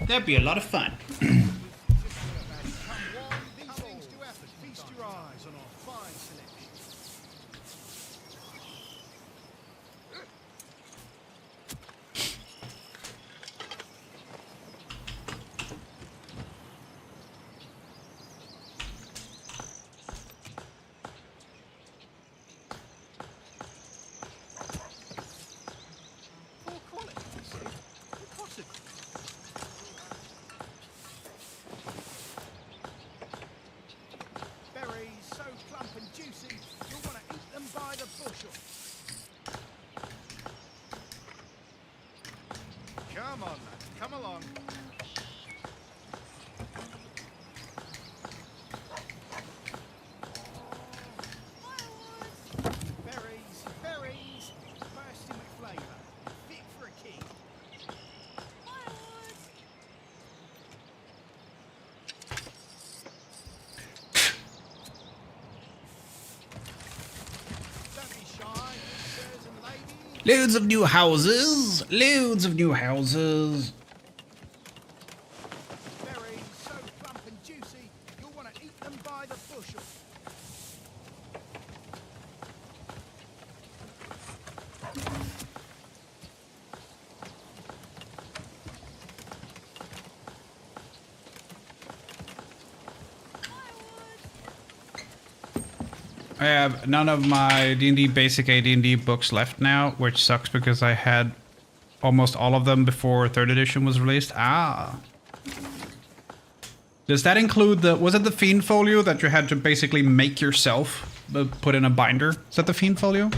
That'd be a lot of fun. Come one, these things do happen. Feast your eyes on our fine selection. Poor quality, you see. Impossible. Berries so plump and juicy, you'll want to eat them by the bushel. Come on, lad, come along. Berries, berries, bursting with flavour, fit for a king. Don't be shy, sirs and ladies. Loads of new houses. Loads of new houses. Berries so plump and juicy, you'll want to eat them by the bushel. I have none of my D&D basic AD&D books left now, which sucks because I had almost all of them before 3rd edition was released. Ah. Does that include the... Was it the Fiend Folio that you had to basically make yourself? put in a binder. Is that the Fiend Folio?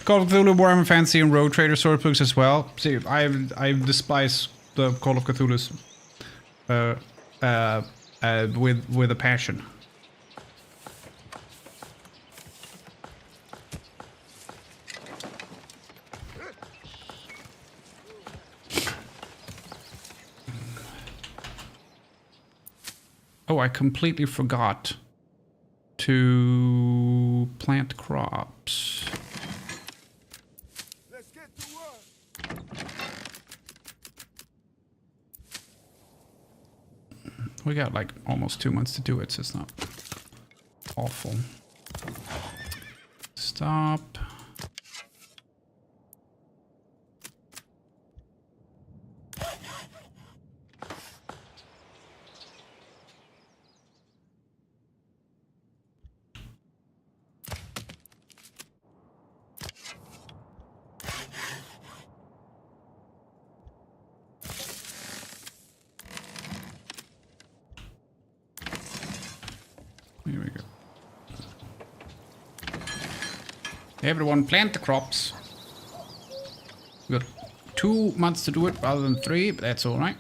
Call of Cthulhu, Warhammer Fantasy, and Rogue Trader source books as well. See, I despise the Call of Cthulhu's with a passion. Oh, I completely forgot to plant crops. Let's get to work. We got like almost 2 months to do it, so it's not awful. Stop. Here we go. Everyone plant the crops. We got 2 months to do it rather than 3, but that's all right.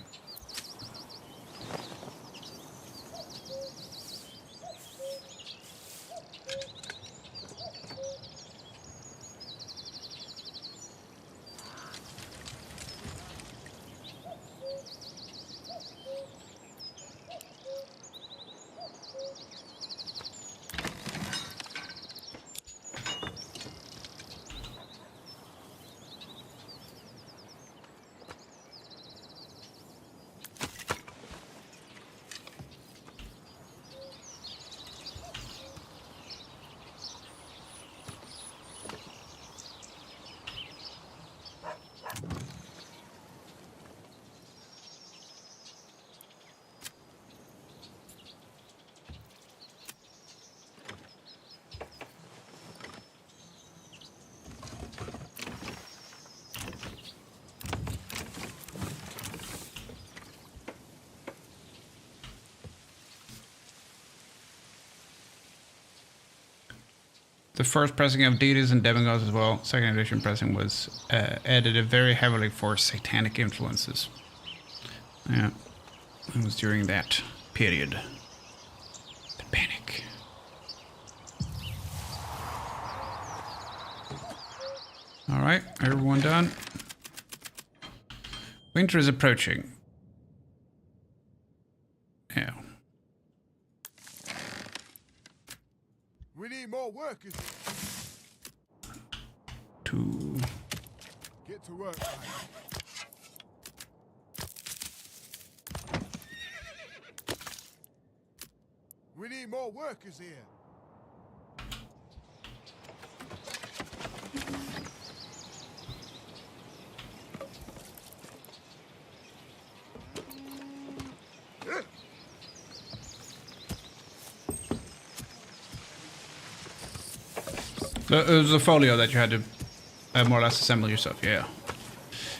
The first pressing of Deities and Demigods as well, second edition pressing was edited very heavily for satanic influences. Yeah, it was during that period. The panic. Alright, everyone done? Winter is approaching. Yeah. We need more workers. To Get to work, Mike. We need more workers here. it was a folio that you had to more or less assemble yourself, yeah.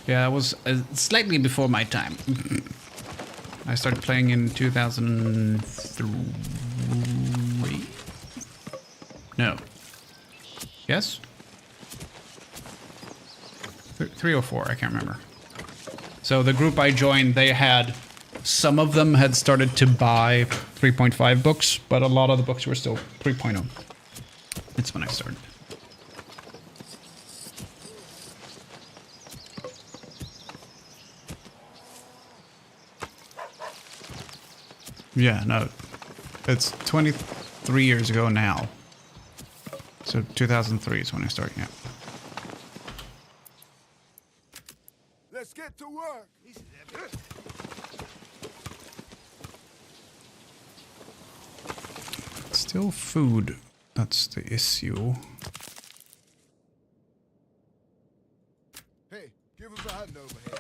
Yeah, it was slightly before my time. I started playing in 2003? No. Yes? 3 or 4, I can't remember. So the group I joined, they had... Some of them had started to buy 3.5 books, but a lot of the books were still 3.0. That's when I started. Yeah, no. It's 23 years ago now. So 2003 is when I started, yeah. Let's get to work. Still food. That's the issue. Hey, give us a hand over here.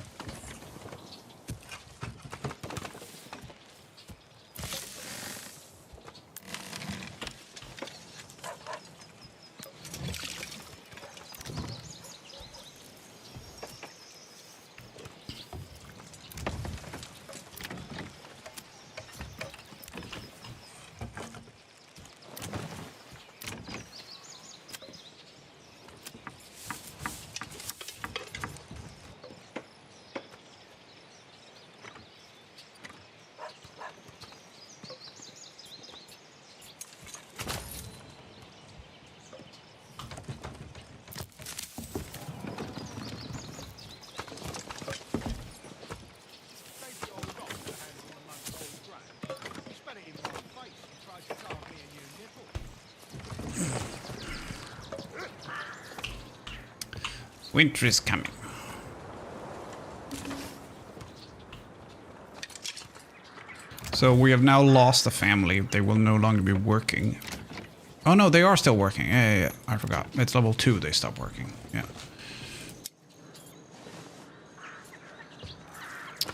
Winter is coming. So we have now lost the family. They will no longer be working. Oh no, they are still working. Yeah. I forgot. It's level 2 they stop working. Yeah.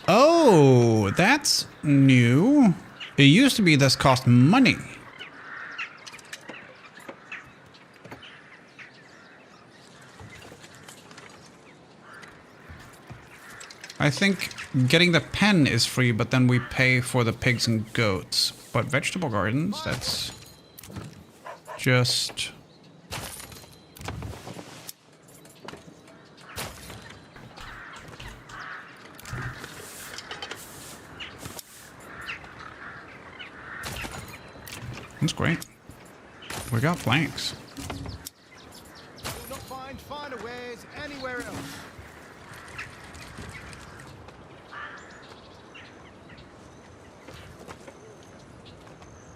Oh, that's new. It used to be this cost money. I think getting the pen is free, but then we pay for the pigs and goats. But vegetable gardens, that's just... That's great. We got planks. You'll not find finer wares anywhere else.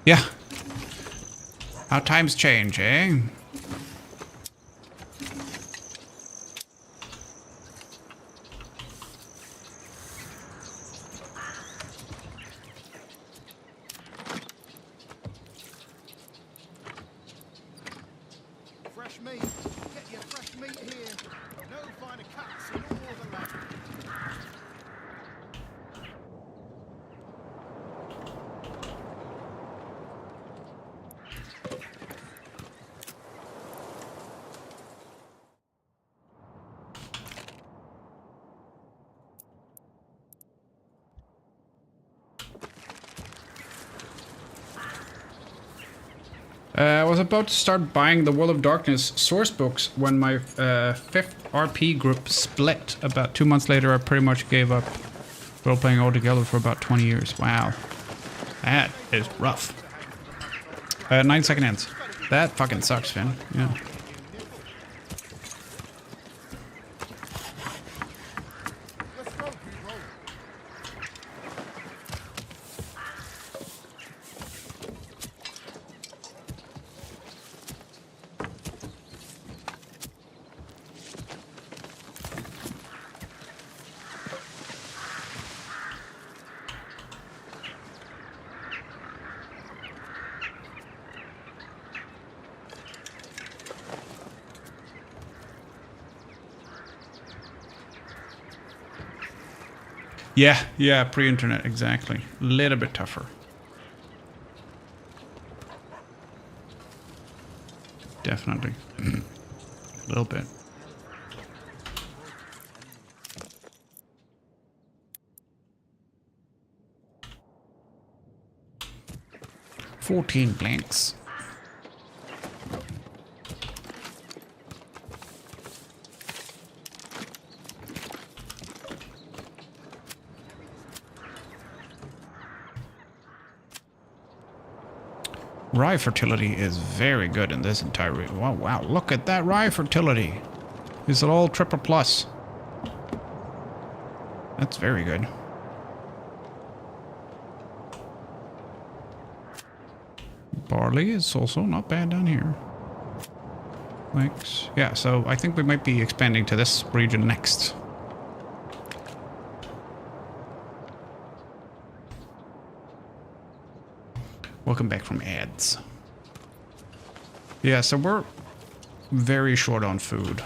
Yeah. How times change, eh? Fresh meat. Get your fresh meat here. No finer cuts in all the land. I was about to start buying the World of Darkness source books when my 5th RP group split. About 2 months later, I pretty much gave up role-playing altogether for about 20 years. Wow. That is rough. 9-second ends. That fucking sucks, Finn. Yeah. Let's go, people. Yeah, pre-internet, exactly. A little bit tougher. Definitely. A little bit. $14 blanks. Rye fertility is very good in this entire region. Wow, wow, look at that rye fertility. Is it all triple plus? That's very good. Barley is also not bad down here. Thanks. Yeah, so I think we might be expanding to this region next. Welcome back from ads. Yeah, so we're very short on food.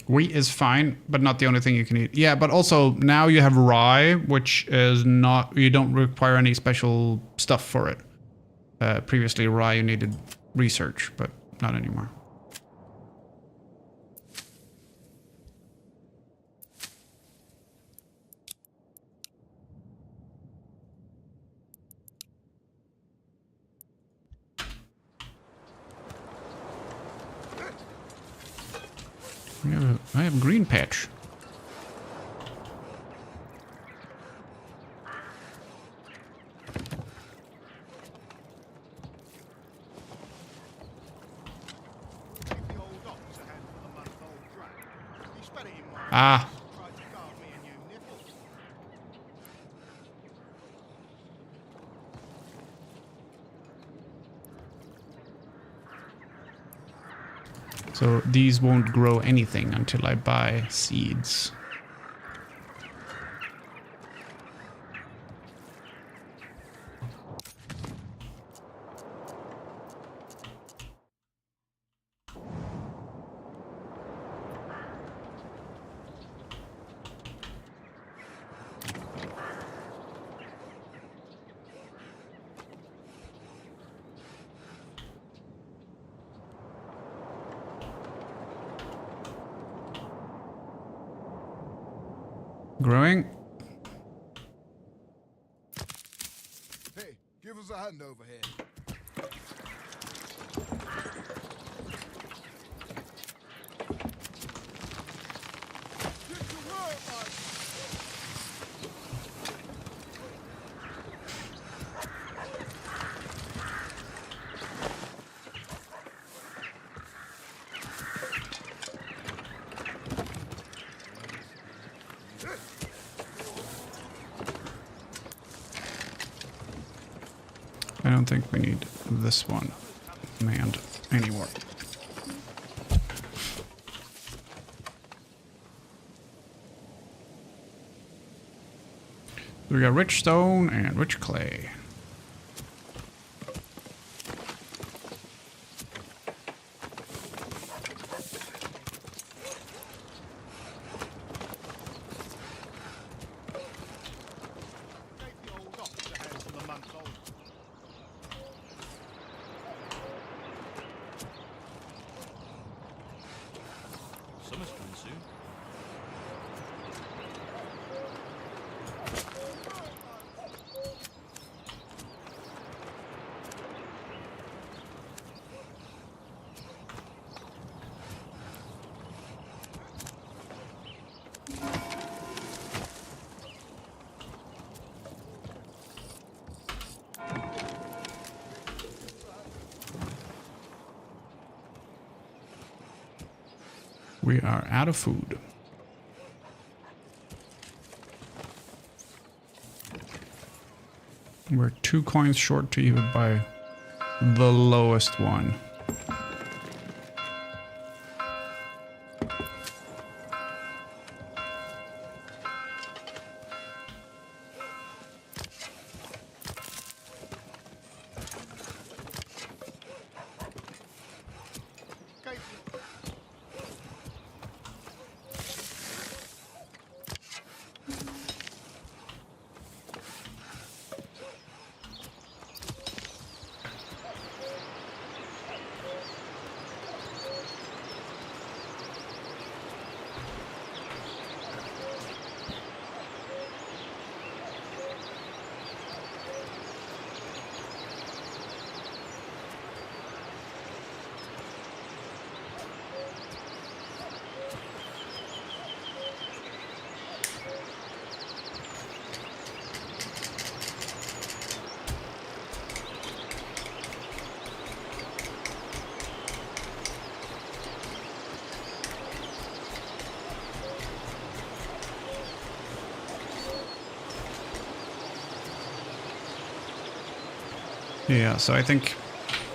Wheat is fine, but not the only thing you can eat. Yeah, but also now you have rye, which is not... You don't require any special stuff for it. Previously, rye, you needed research, but not anymore. I have a green patch. Give the old ox a hand for the month-old drag. He spent it in my Ah, tried to carve me a new nipple. so these won't grow anything until I buy seeds. Growing. Hey, give us a hand over here. Get to work, mate. I don't think we need this one manned anymore. We got rich stone and rich clay. Gave the old ox a hand for the month-old. Summer's coming soon. We are out of food. We're 2 coins short to even buy the lowest one. Gave the Yeah, so I think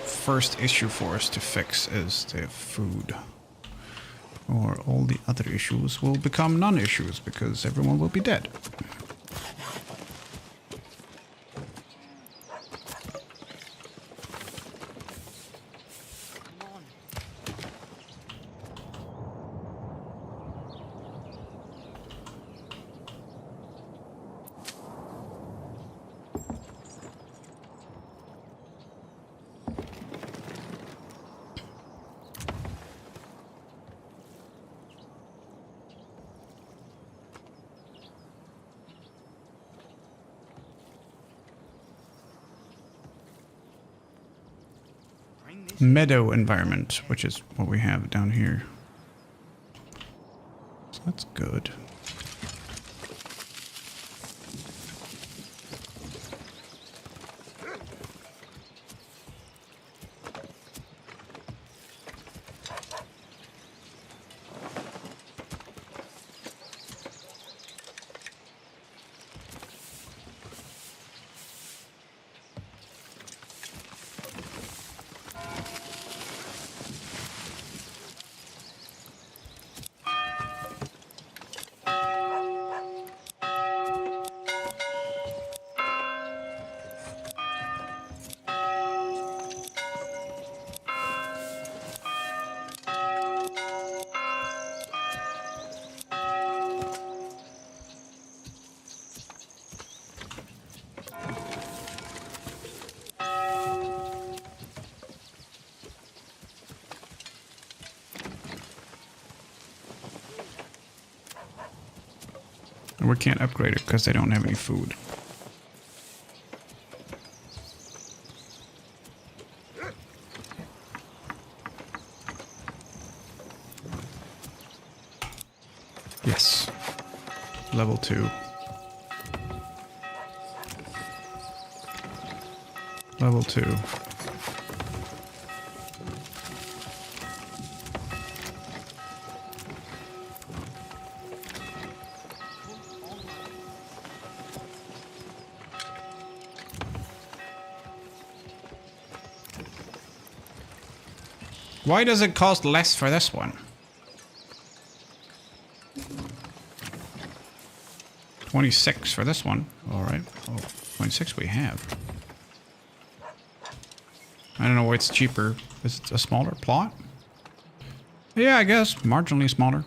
first issue for us to fix is the food. Or all the other issues will become non-issues because everyone will be dead. Come on. meadow environment, which is what we have down here. So that's good. And we can't upgrade it because they don't have any food. Yes. Level 2. Level 2. Why does it cost less for this one? 26 for this one. Alright. Oh, 26 we have. I don't know why it's cheaper. Is it a smaller plot? Yeah, I guess. Marginally smaller.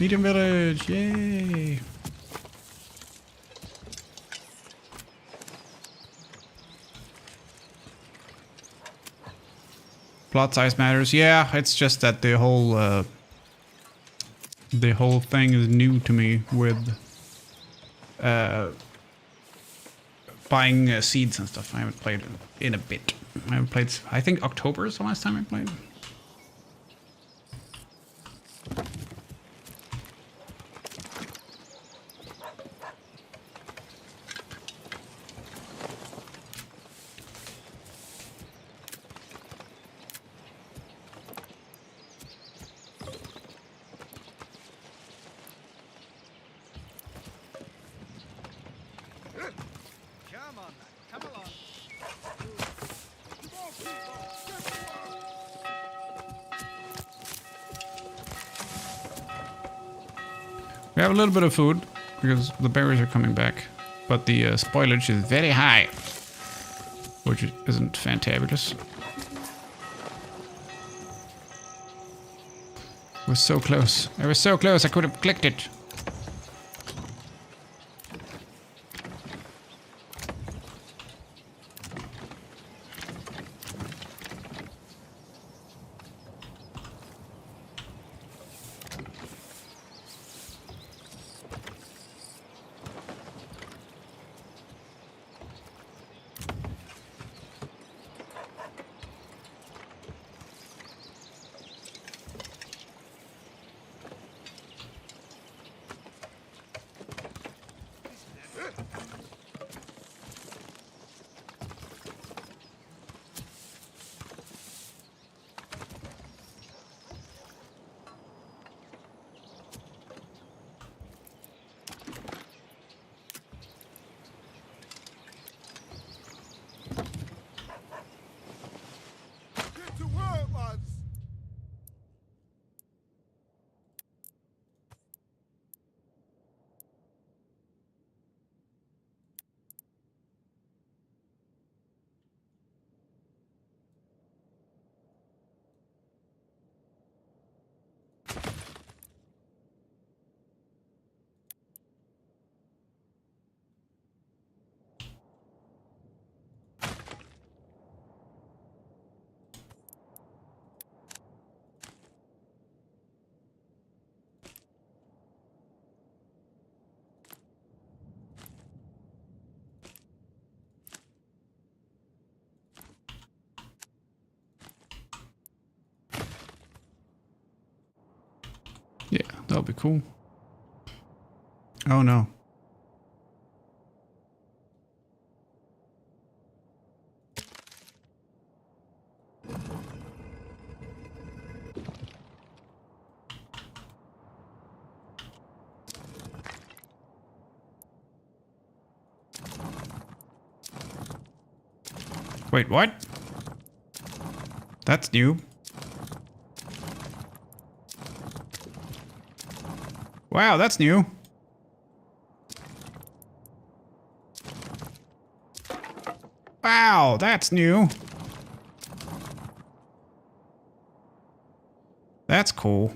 Medium village. Yay. Plot size matters. Yeah, it's just that the whole thing is new to me with buying seeds and stuff. I haven't played in a bit. I haven't played. I think October is the last time I played. Come on, then. Come along. We have a little bit of food because the berries are coming back, but the spoilage is very high, which isn't fantabulous. It was so close. I was so close. I could have clicked it. Yeah, that'll be cool. Oh no. Wait, what? That's new. Wow, that's new. Wow, that's new. That's cool.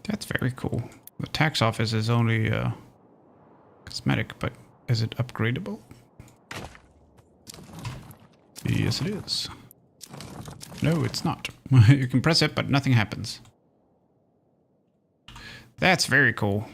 That's very cool. The tax office is only cosmetic, but is it upgradable? Yes, it is. No, it's not. You can press it, but nothing happens. That's very cool.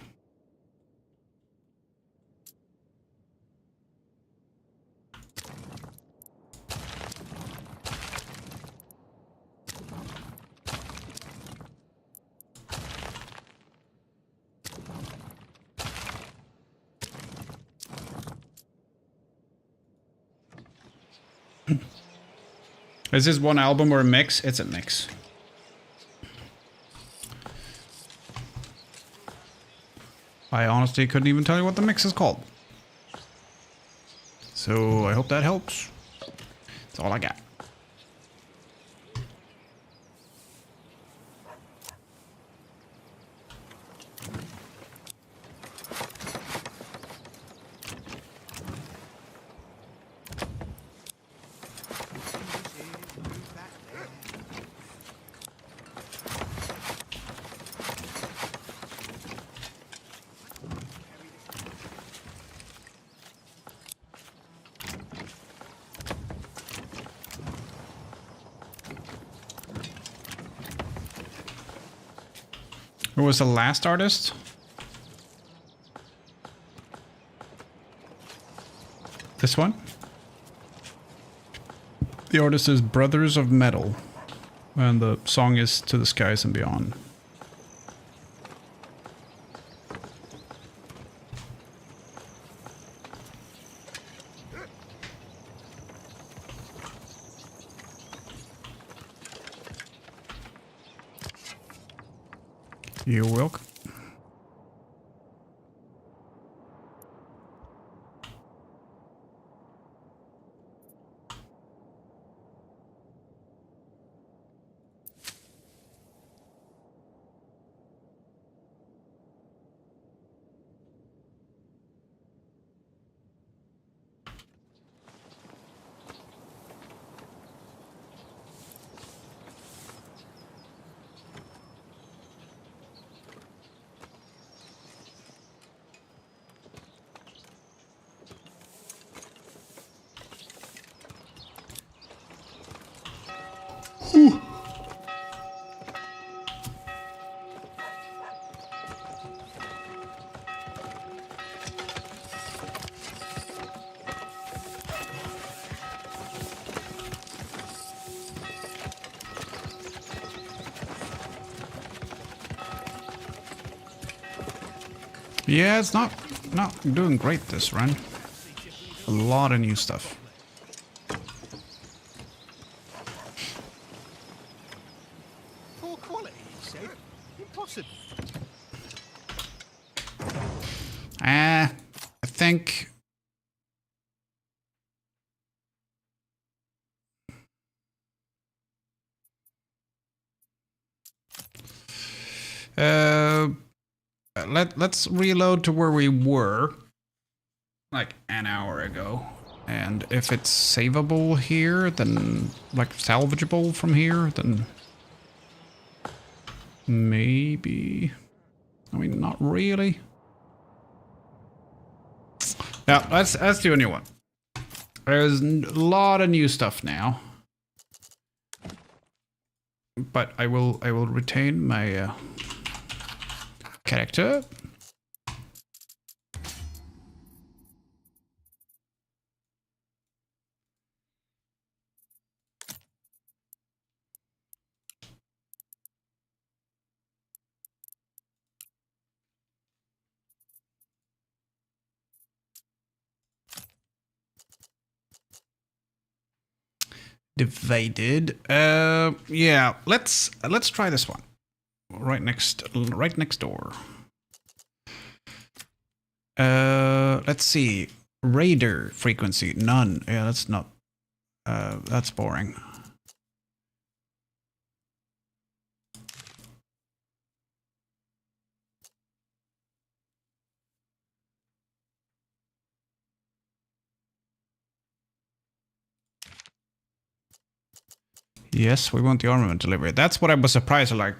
Is this one album or a mix? It's a mix. I honestly couldn't even tell you what the mix is called. So I hope that helps. That's all I got. Who was the last artist? This one? The artist is Brothers of Metal, and the song is To the Skies and Beyond. You're welcome. Yeah, it's not doing great this run. A lot of new stuff. Poor quality, you say? Impossible. I think. Let's reload to where we were, like an hour ago, and if it's savable here, then like salvageable from here, then maybe. I mean, not really. Yeah, let's do a new one. There's a lot of new stuff now, but I will retain my character. Divided. Yeah. Let's try this one. Right next door. Let's see. Raider frequency none. Yeah, that's not. That's boring. Yes, we want the armament delivery. That's what I was surprised. Like,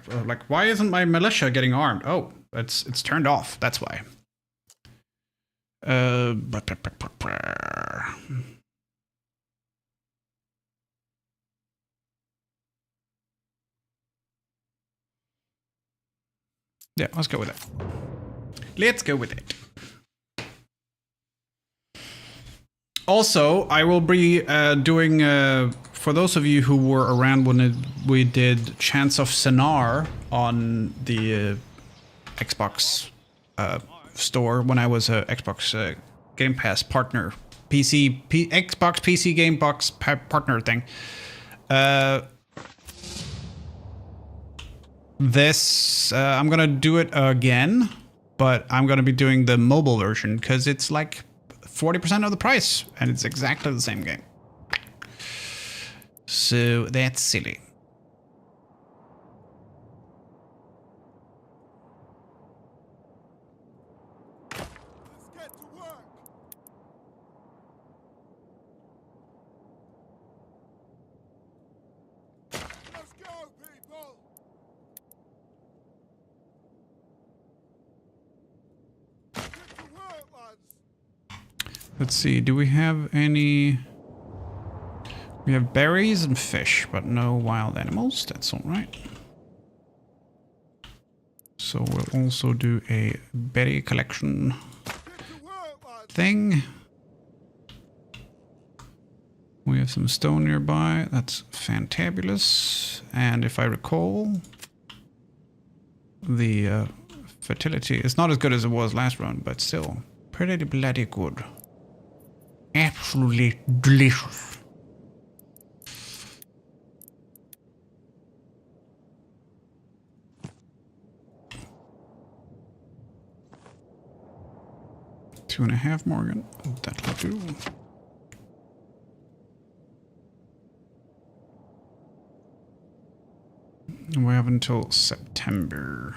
why isn't my militia getting armed? Oh, it's turned off. That's why. Yeah, let's go with it. Let's go with it. Also, I will be doing, for those of you who were around when we did Chance of Sonar on the Xbox store, when I was a Xbox Game Pass partner, Xbox PC Game Box partner thing. This, I'm gonna do it again, but I'm gonna be doing the mobile version because it's like 40% of the price and it's exactly the same game. So that's silly. Let's get to work. Let's go, people. Get to work, lads. Let's see, do we have any... We have berries and fish, but no wild animals. That's all right. So we'll also do a berry collection Get to work, lads. thing. We have some stone nearby. That's fantabulous. And if I recall, the fertility is not as good as it was last round, but still pretty bloody good. Absolutely delicious. Two and a half, Morgan. That'll do. And we have until September.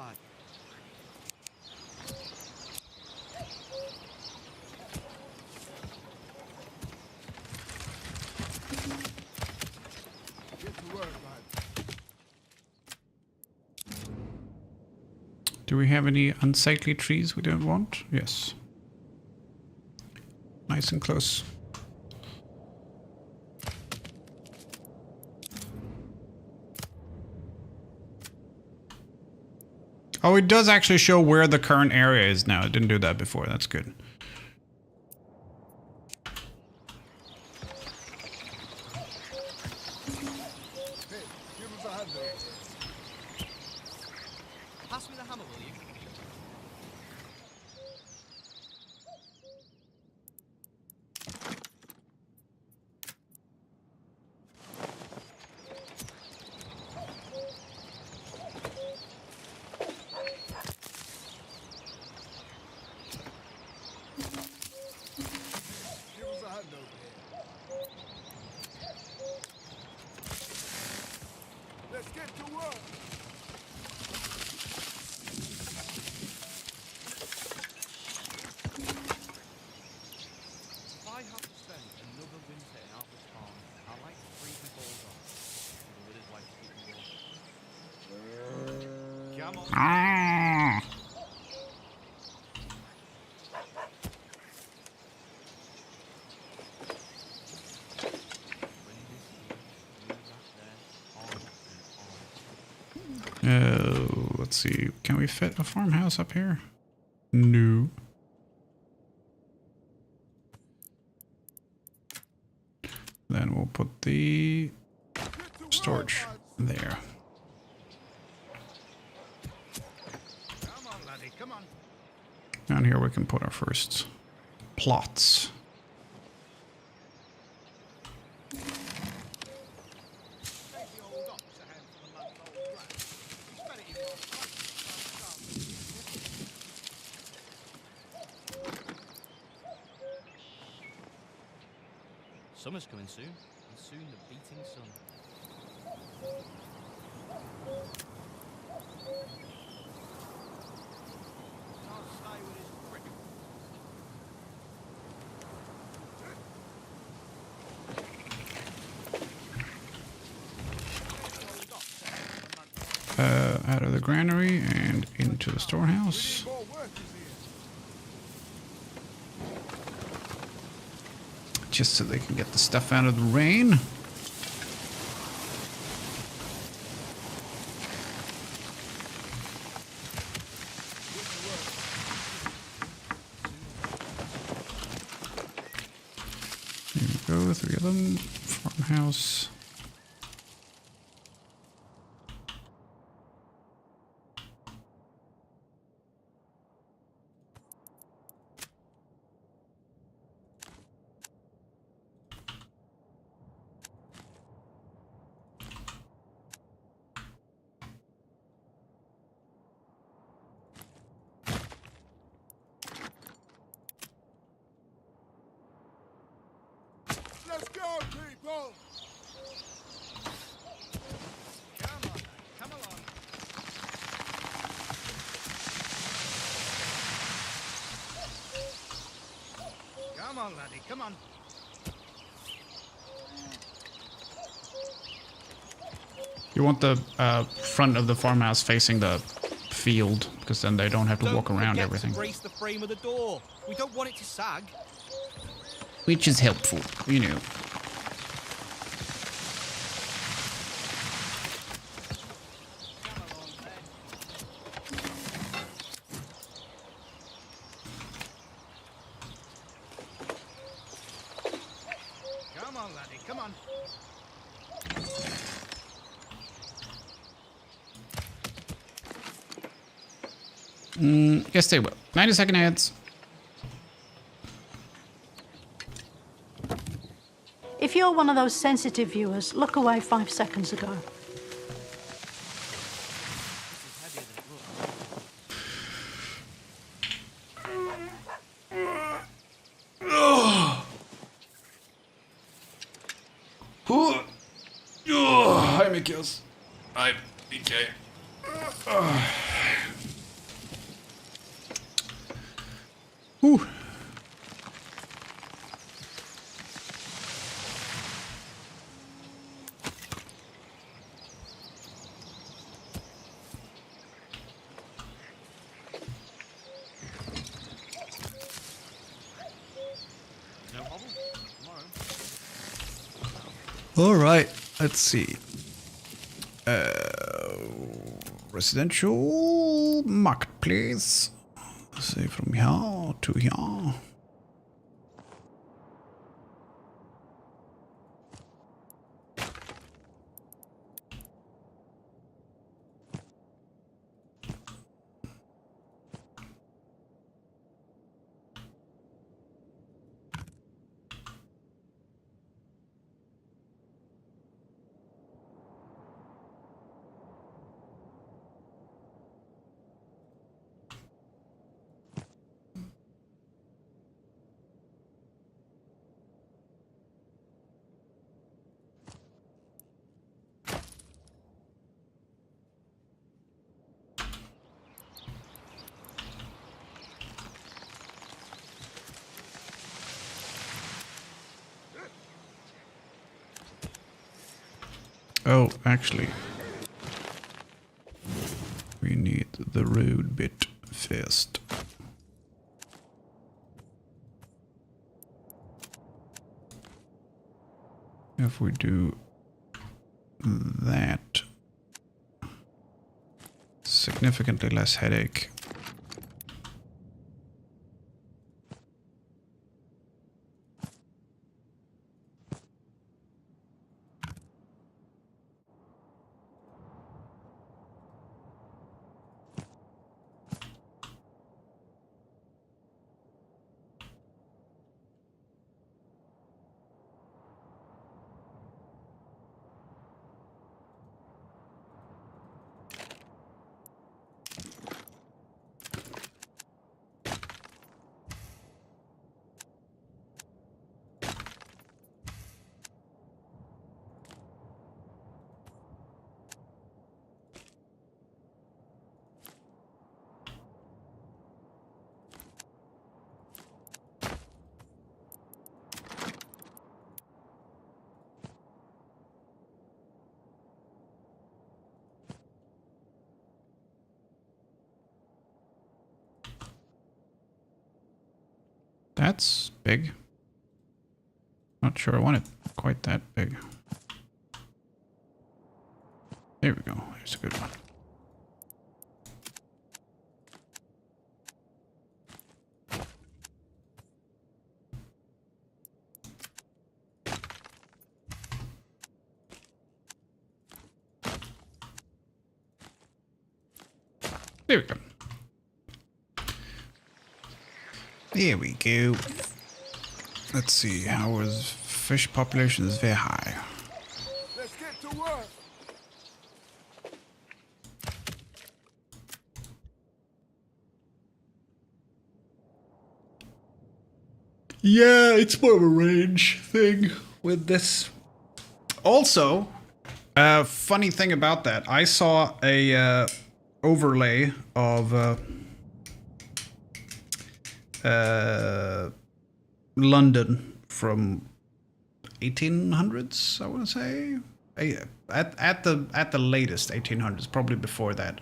lad. Get to work, lad. Do we have any unsightly trees we don't want? Yes. Nice and close. Oh, it does actually show where the current area is now. It didn't do that before. That's good. Hey, give us a hand over here. Pass me the hammer, will you? Give us a hand over here. Let's get to work. If I have to spend another winter in Alpha's farm, I like to freeze my balls off. The withers like to keep me warm. Come on. Ah! Bring this here, move that there, on and on. Let's see. Can we fit a farmhouse up here? No. Then we'll put the Get to work, storage lads. there. Come on, laddie, come on. Down here we can put our first plots. Take the old ox a handful of months old grass. We spent it in one place. Summer's coming soon, and soon the beating sun. Can't stay with his prick. Out of the granary and into the storehouse. More workers here. Just so they can get the stuff out of the rain. There we go, 3 of them. Farmhouse. Let's go, people. Come on, lad, come along. Come on, laddie, come on. You want the front of the farmhouse facing the field, because then they don't have to Don't walk around forget everything. to brace the frame of the door. We don't want it to sag. Which is helpful, you know. Come along, then. Come on, laddie, come on. Yes, they will. 90-second ads. If you're one of those sensitive viewers, look away 5 seconds ago. This is heavier than it looks. Hi, Mikils. Hi, BK. Whew. No problem. Tomorrow. All right, let's see. Residential marketplace. Let's see, from here to here. Oh, actually, we need the road bit first. If we do that, significantly less headache. That's big. Not sure I want it quite that big. There we go. There's a good one. There we go. There we go. Let's see, our fish population is very high. Let's get to work. Yeah, it's more of a range thing with this. Also, funny thing about that, I saw a overlay of London from 1800s, I want to say. At the latest 1800s, probably before that.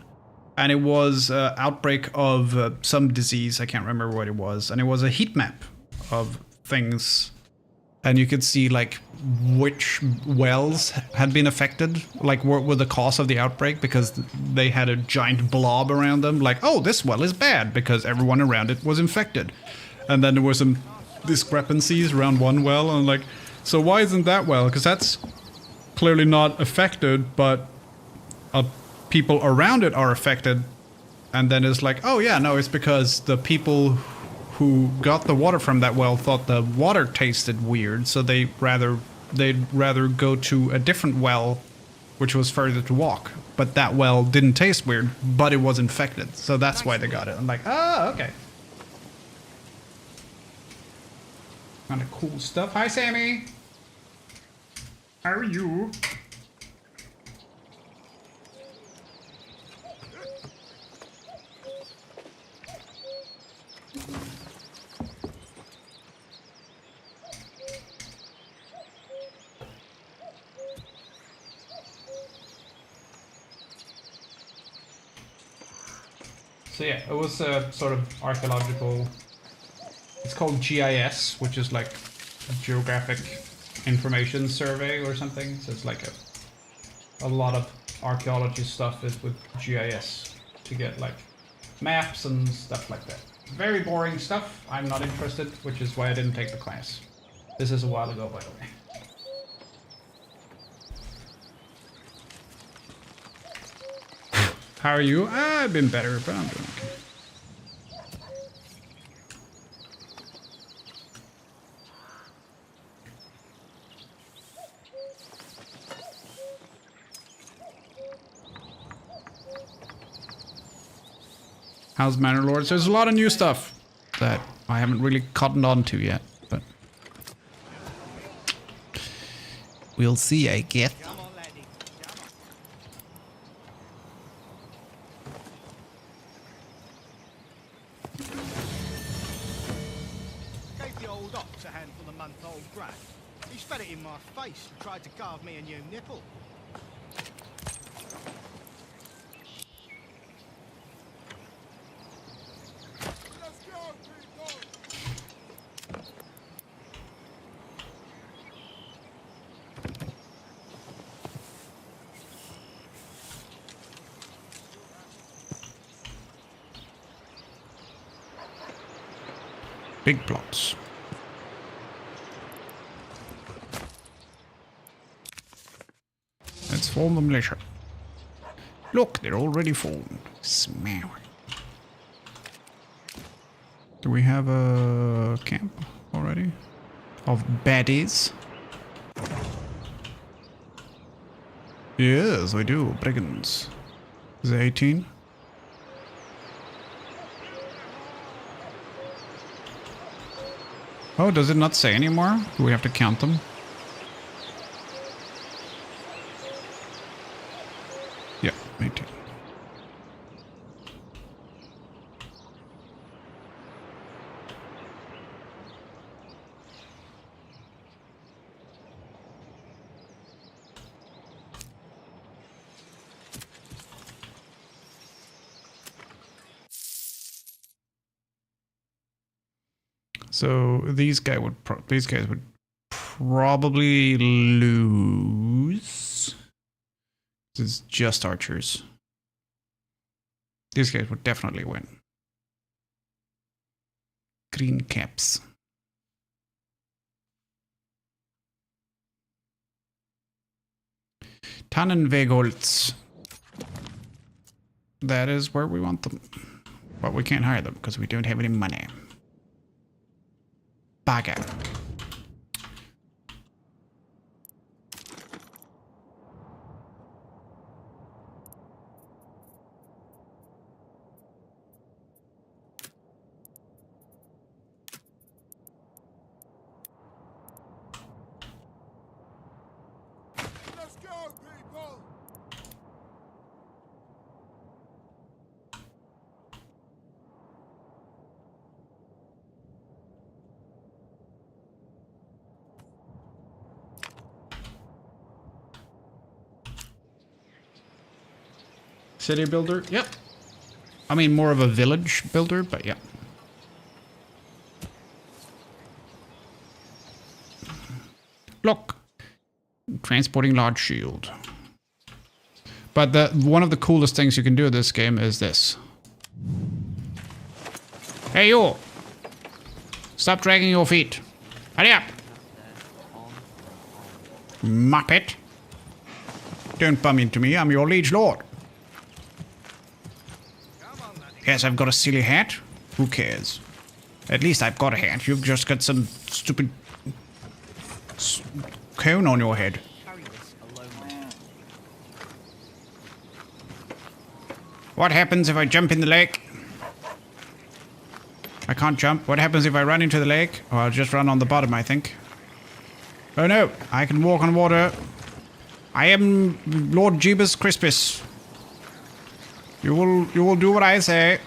And it was outbreak of some disease, I can't remember what it was, and it was a heat map of things, and you could see like which wells had been affected, like what were the cause of the outbreak, because they had a giant blob around them, like, oh, this well is bad because everyone around it was infected. And then there were some discrepancies around one well, and like, so why isn't that well? Because that's clearly not affected, but people around it are affected. And then it's like, oh yeah, no, it's because the people who got the water from that well thought the water tasted weird, so they'd rather go to a different well, which was further to walk. But that well didn't taste weird, but it was infected, so that's why they got it. I'm like, oh, okay. Kind of cool stuff. Hi, Sammy. How are you? So yeah, it was a sort of archaeological. It's called GIS, which is like a geographic information survey or something. So it's like a lot of archaeology stuff is with GIS to get like maps and stuff like that. Very boring stuff. I'm not interested, which is why I didn't take the class. This is a while ago, by the way. How are you? I've been better, but I'm doing okay. How's Manor Lords? There's a lot of new stuff that I haven't really cottoned on to yet, but we'll see, I guess. Come on, laddie. Come on. Gave the old ox a handful of month-old grass. He spat it in my face and tried to carve me a new nipple. Let's go, people! Big plots. Let's form the militia. Look, they're already formed. Smell. Do we have a camp already? Of baddies? Yes, we do. Brigands. Is it 18? Oh, does it not say anymore? Do we have to count them? Yeah, 18. So these guys would probably lose. This is just archers. These guys would definitely win. Green caps. Tannenwegholz. That is where we want them. But we can't hire them because we don't have any money. Bagger. Let's go, people! City builder? Yep. I mean, more of a village builder, but yeah. Look. Transporting large shield. But one of the coolest things you can do in this game is this. Hey, you! Stop dragging your feet. Hurry up! Muppet. Don't bump into me, I'm your liege lord. Yes, I've got a silly hat. Who cares? At least I've got a hat. You've just got some stupid cone on your head. Carry this alone. What happens if I jump in the lake? I can't jump. What happens if I run into the lake? Oh, I'll just run on the bottom, I think. Oh no, I can walk on water. I am Lord Jeebus Crispus. You will do what I say.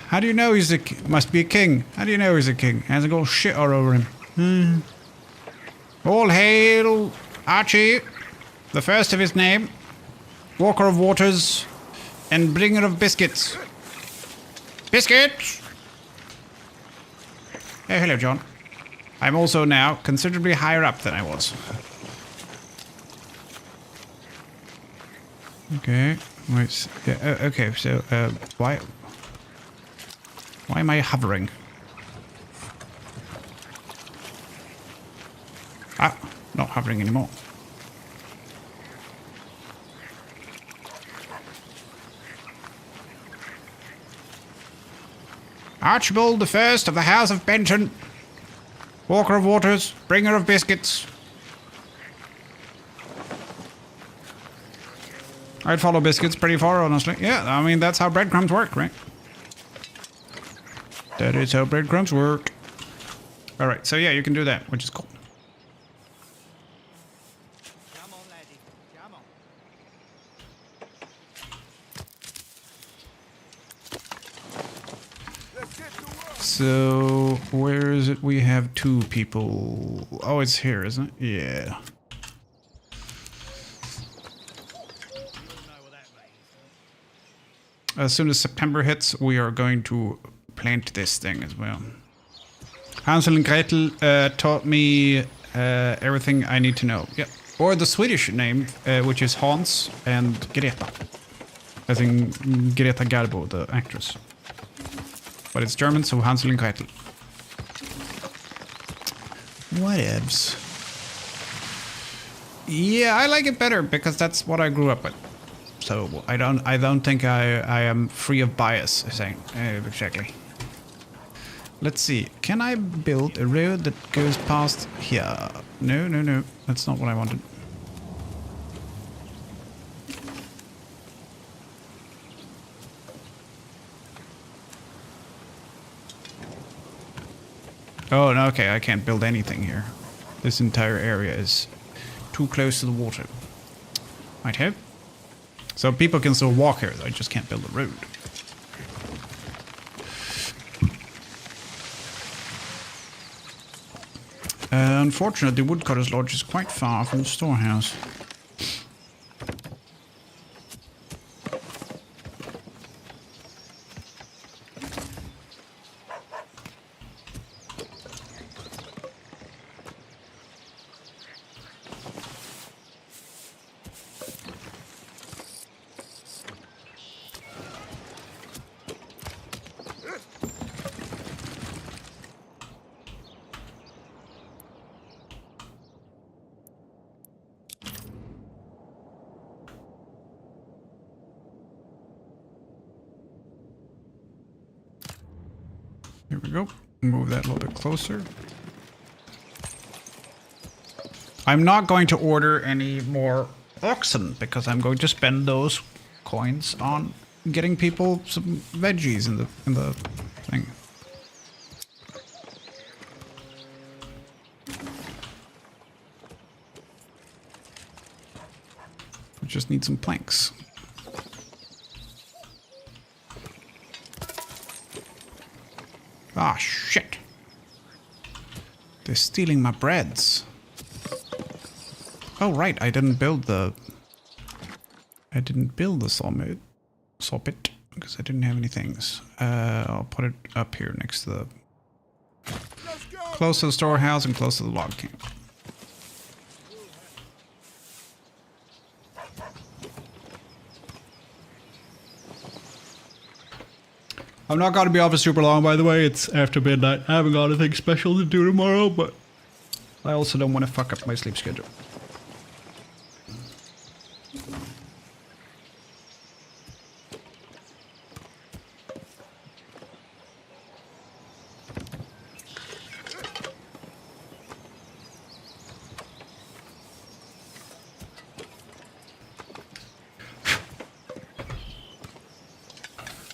How do you know he's must be a king? How do you know he's a king? Has a little shit all over him. All hail Archie, the first of his name. Walker of Waters, and bringer of biscuits. Biscuits! Oh, hello, John. I'm also now considerably higher up than I was. Okay. Wait. Yeah, okay, so, why am I hovering? Ah, not hovering anymore. Archibald the First of the House of Benton. Walker of Waters, bringer of biscuits. I'd follow biscuits pretty far, honestly. Yeah, I mean, that's how breadcrumbs work, right? That is how breadcrumbs work. Alright, so yeah, you can do that, which is cool. Come on, laddie. Come on. Let's get to work. So, where is it? We have 2 people. Oh, it's here, isn't it? Yeah. You all know what that means. As soon as September hits, we are going to plant this thing as well. Hansel and Gretel taught me everything I need to know. Yeah. Or the Swedish name, which is Hans and Greta. As in Greta Garbo, the actress. But it's German, so Hansel and Gretel. Whatevs. Yeah, I like it better because that's what I grew up with. So I don't think I am free of bias. Saying exactly. Let's see. Can I build a road that goes past here? No. That's not what I wanted. Oh, no, okay. I can't build anything here. This entire area is too close to the water. Might have. So people can still walk here, though. I just can't build a road. Unfortunately, the Woodcutter's Lodge is quite far from the storehouse. Here we go. Move that a little bit closer. I'm not going to order any more oxen because I'm going to spend those coins on getting people some veggies in the thing. We just need some planks. Ah, shit. They're stealing my breads. Oh, right, I didn't build the sawpit because I didn't have any things. I'll put it up here next to the... Let's go. close to the storehouse and close to the log camp. I'm not going to be off super long, by the way. It's after midnight. I haven't got anything special to do tomorrow, but I also don't want to fuck up my sleep schedule.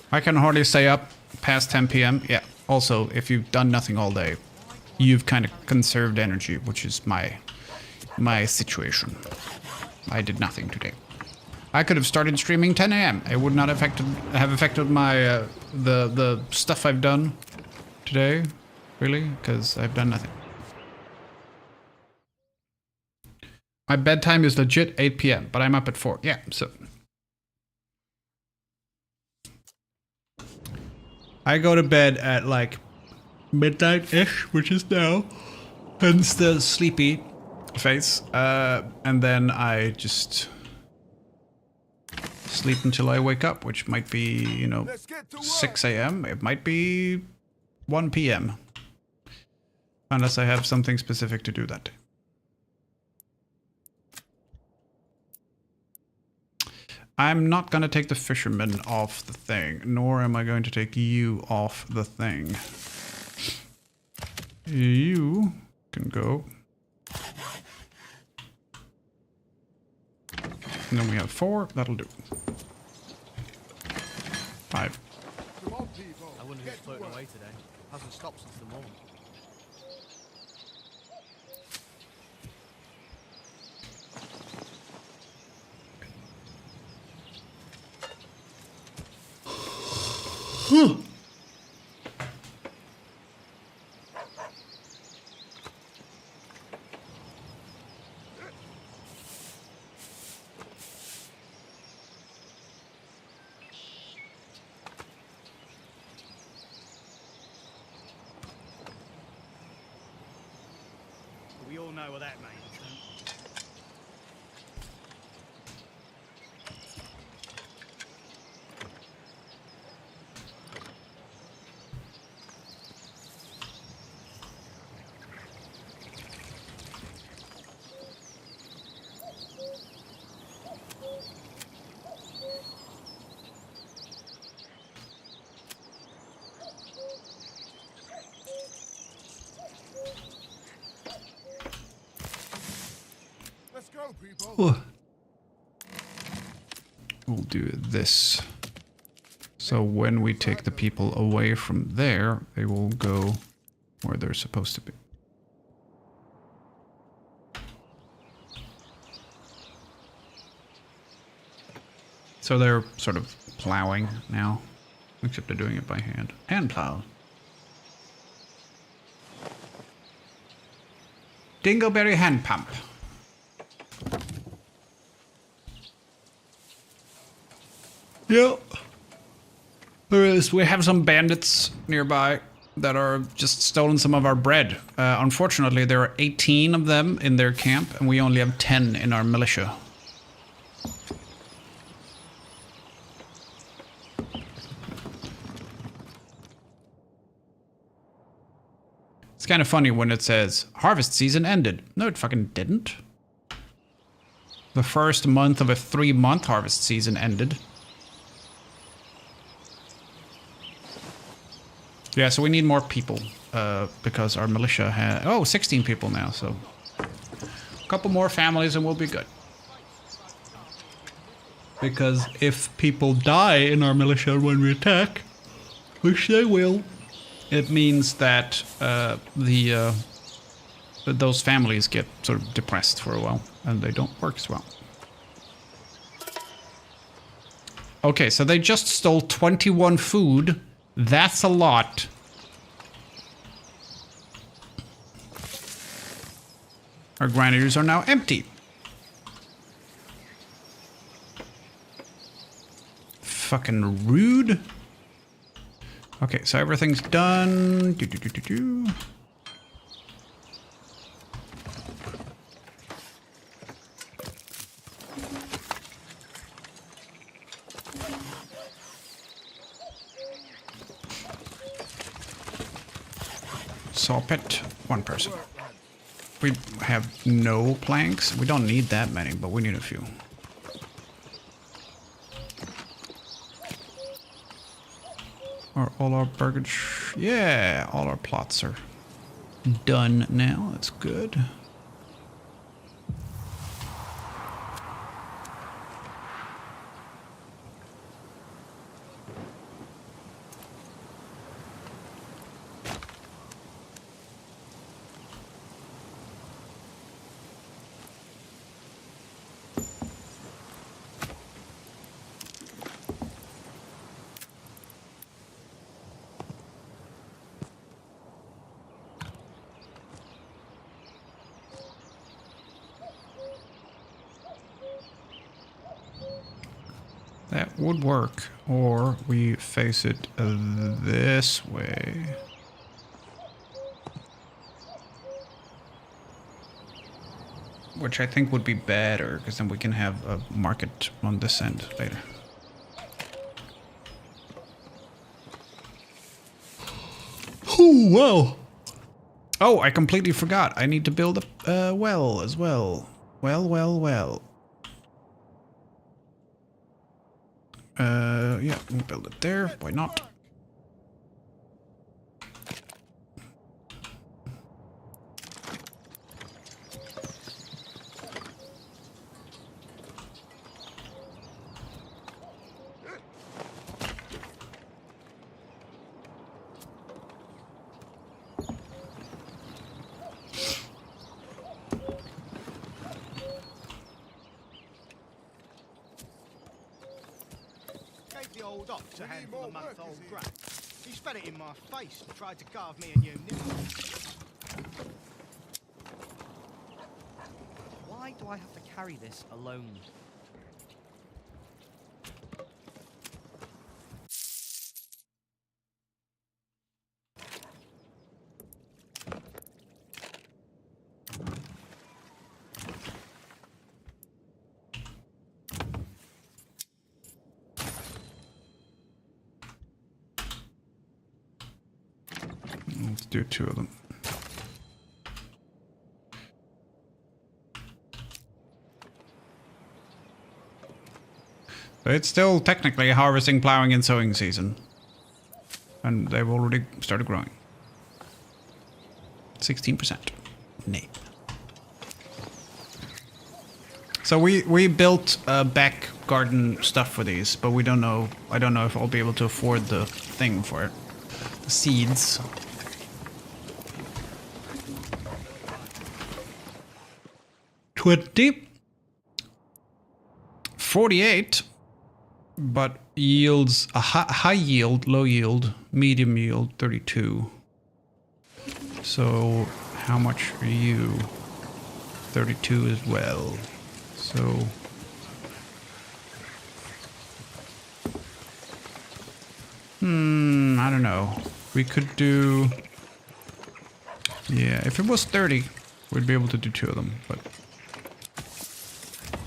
I can hardly stay up past 10 p.m. Yeah. Also, if you've done nothing all day, you've kind of conserved energy, which is my situation. I did nothing today. I could have started streaming 10 a.m. It would not have affected my the stuff I've done today, really, because I've done nothing. My bedtime is legit 8 p.m., but I'm up at 4. Yeah, so I go to bed at like midnight-ish, which is now, hence the sleepy face, and then I just sleep until I wake up, which might be, you know, Let's get to work. 6 a.m. It might be 1 p.m. Unless I have something specific to do that day. I'm not going to take the fisherman off the thing, nor am I going to take you off the thing. You can go. And then we have 4, that'll do. 5. Come on, people. I wonder who's Get to floating work. away today. Hasn't stopped since the morning. We all know what that means. Let's go, people. Ugh. We'll do this. So when we take the people away from there, they will go where they're supposed to be. So they're sort of plowing now, except they're doing it by hand. Hand plow. Dingleberry hand pump. Yep. There is. We have some bandits nearby that are just stolen some of our bread. Unfortunately, there are 18 of them in their camp, and we only have 10 in our militia. It's kind of funny when it says, harvest season ended. No, it fucking didn't. The first month of a 3-month harvest season ended. Yeah, so we need more people, because our militia has... 16 people now, so... A couple more families and we'll be good. Because if people die in our militia when we attack, which they will, it means that those families get sort of depressed for a while, and they don't work as well. Okay, so they just stole 21 food. That's a lot. Our granaries are now empty. Fucking rude. Okay, so everything's done. Saw pit, 1 person. We have no planks. We don't need that many, but we need a few. Are all our burgage? Yeah, all our plots are done now. That's good. would work. Or we face it this way. Which I think would be better, because then we can have a market on this end later. Oh, wow. Oh, I completely forgot. I need to build a well as well. Well. Yeah, we'll build it there. Why not? Gave the old ox a We need handful more of month-old workers here. grub. He spat it in my face and tried to carve me a new nipple. Why do I have to carry this alone? Let's do 2 of them. So it's still technically harvesting, plowing, and sowing season. And they've already started growing. 16%. Nay. So we built back garden stuff for these, but we don't know. I don't know if I'll be able to afford the thing for it. The seeds. $20. 48, but yields a high yield, low yield, medium yield, 32. So how much are you? 32 as well. So I don't know. We could do, yeah, if it was 30, we'd be able to do 2 of them, but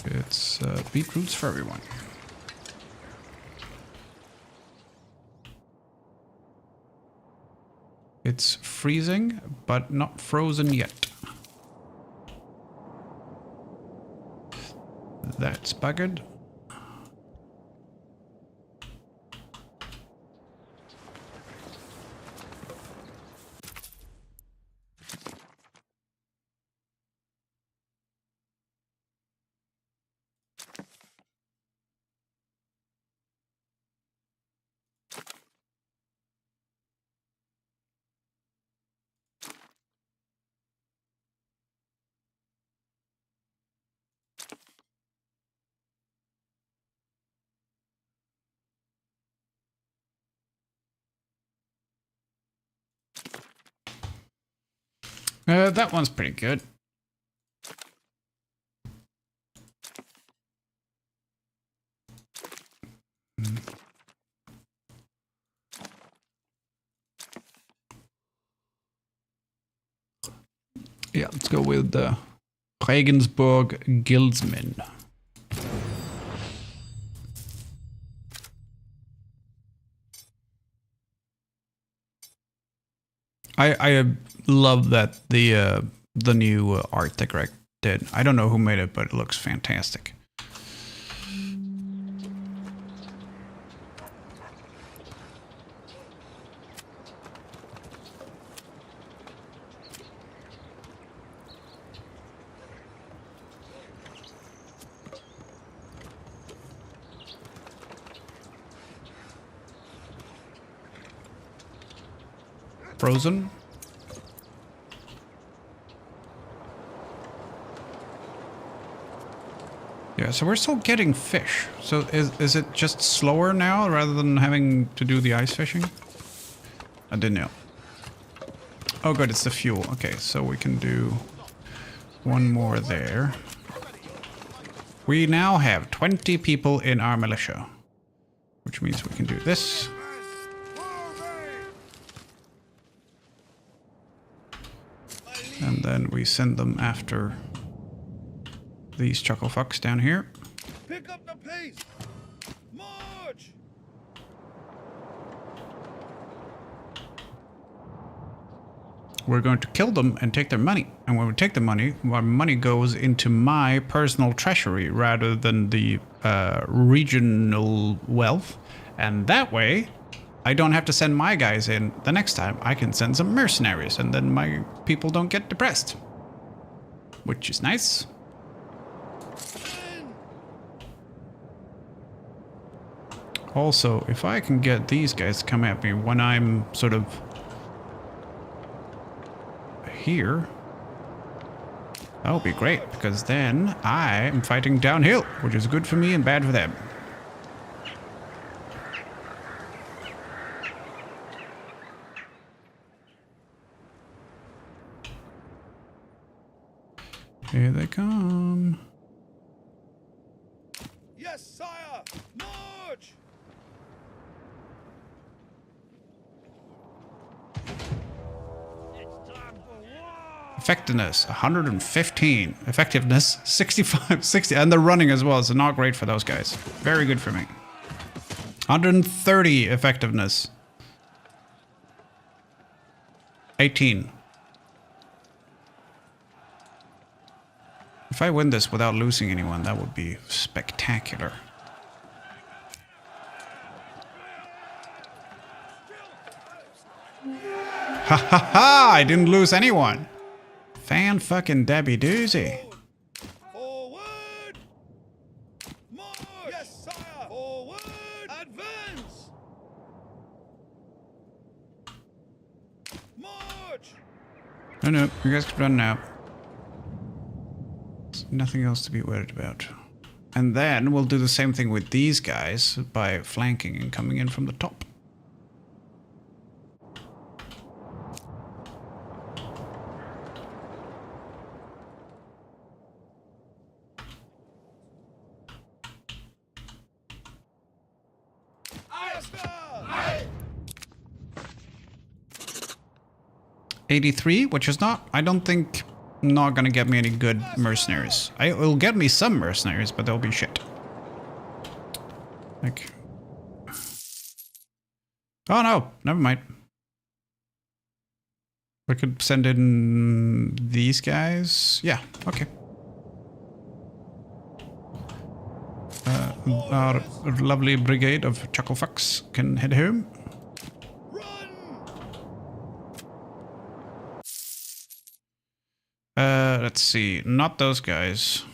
it's beetroots for everyone. It's freezing, but not frozen yet. That's buggered. That one's pretty good. Yeah, let's go with the Regensburg Guildsmen. I love that the new art that Greg did. I don't know who made it, but it looks fantastic. Frozen. Yeah, so we're still getting fish. So is it just slower now rather than having to do the ice fishing? I didn't know. Oh good, it's the fuel. Okay, so we can do one more there. We now have 20 people in our militia. which means we can do this. And then we send them after these chuckle fucks down here. Pick up the pace. March. We're going to kill them and take their money. And when we take the money, our money goes into my personal treasury rather than the regional wealth. And that way, I don't have to send my guys in the next time. I can send some mercenaries and then my people don't get depressed. Which is nice. Also, if I can get these guys to come at me when I'm sort of here, that would be great, because then I am fighting downhill, which is good for me and bad for them. Here they come. Yes, sire. March. Effectiveness 115. Effectiveness 65, 60, and they're running as well, so not great for those guys. Very good for me. 130 effectiveness. 18. If I win this without losing anyone, that would be spectacular. Ha ha ha! I didn't lose anyone. Fan fucking Debbie Doozy. Forward. March. Yes, sire. Forward. Advance. March. No, you guys can run now. There's nothing else to be worried about. And then we'll do the same thing with these guys by flanking and coming in from the top. Aye. 83, which is not, I don't think, not gonna get me any good mercenaries. It'll get me some mercenaries, but they'll be shit. Like... Oh no, never mind. We could send in these guys. Yeah, okay. Our lovely brigade of chucklefucks can head home. Let's see. Not those guys.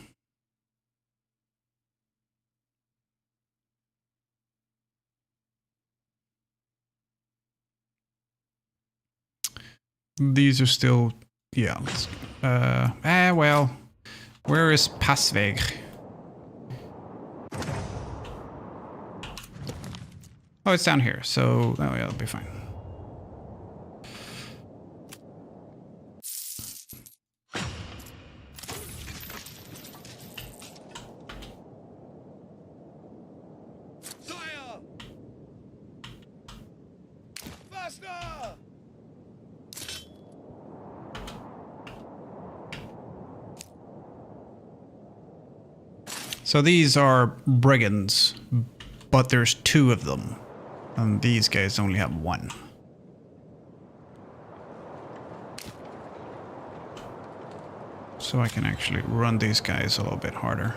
These are still... Yeah. Well. Where is Passweg? Oh, it's down here. So, oh yeah, it'll be fine. Sire. Faster. So these are brigands, but there's two of them. And these guys only have one. So I can actually run these guys a little bit harder.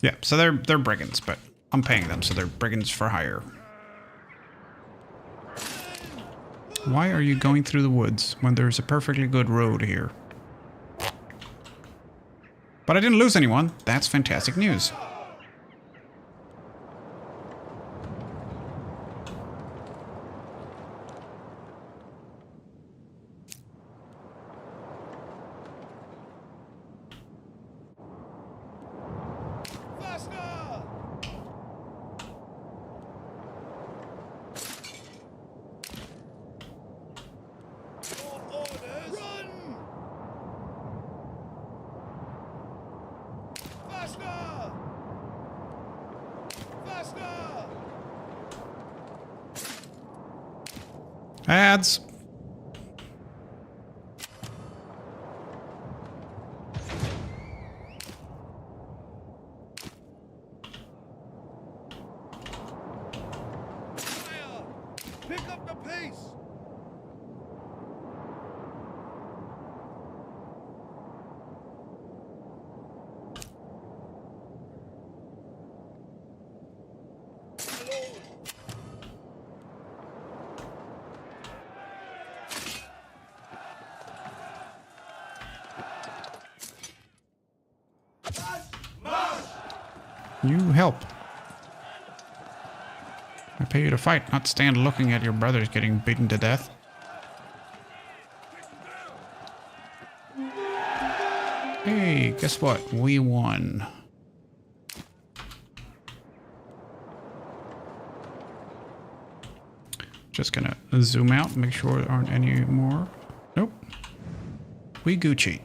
Yeah, so they're brigands, but I'm paying them, so they're brigands for hire. Why are you going through the woods when there's a perfectly good road here? But I didn't lose anyone. That's fantastic news. Faster. Ads. Fire! Pick up the pace! You help. I pay you to fight, not stand looking at your brothers getting beaten to death. Hey, guess what? We won. Just gonna zoom out, make sure there aren't any more. Nope. We Gucci.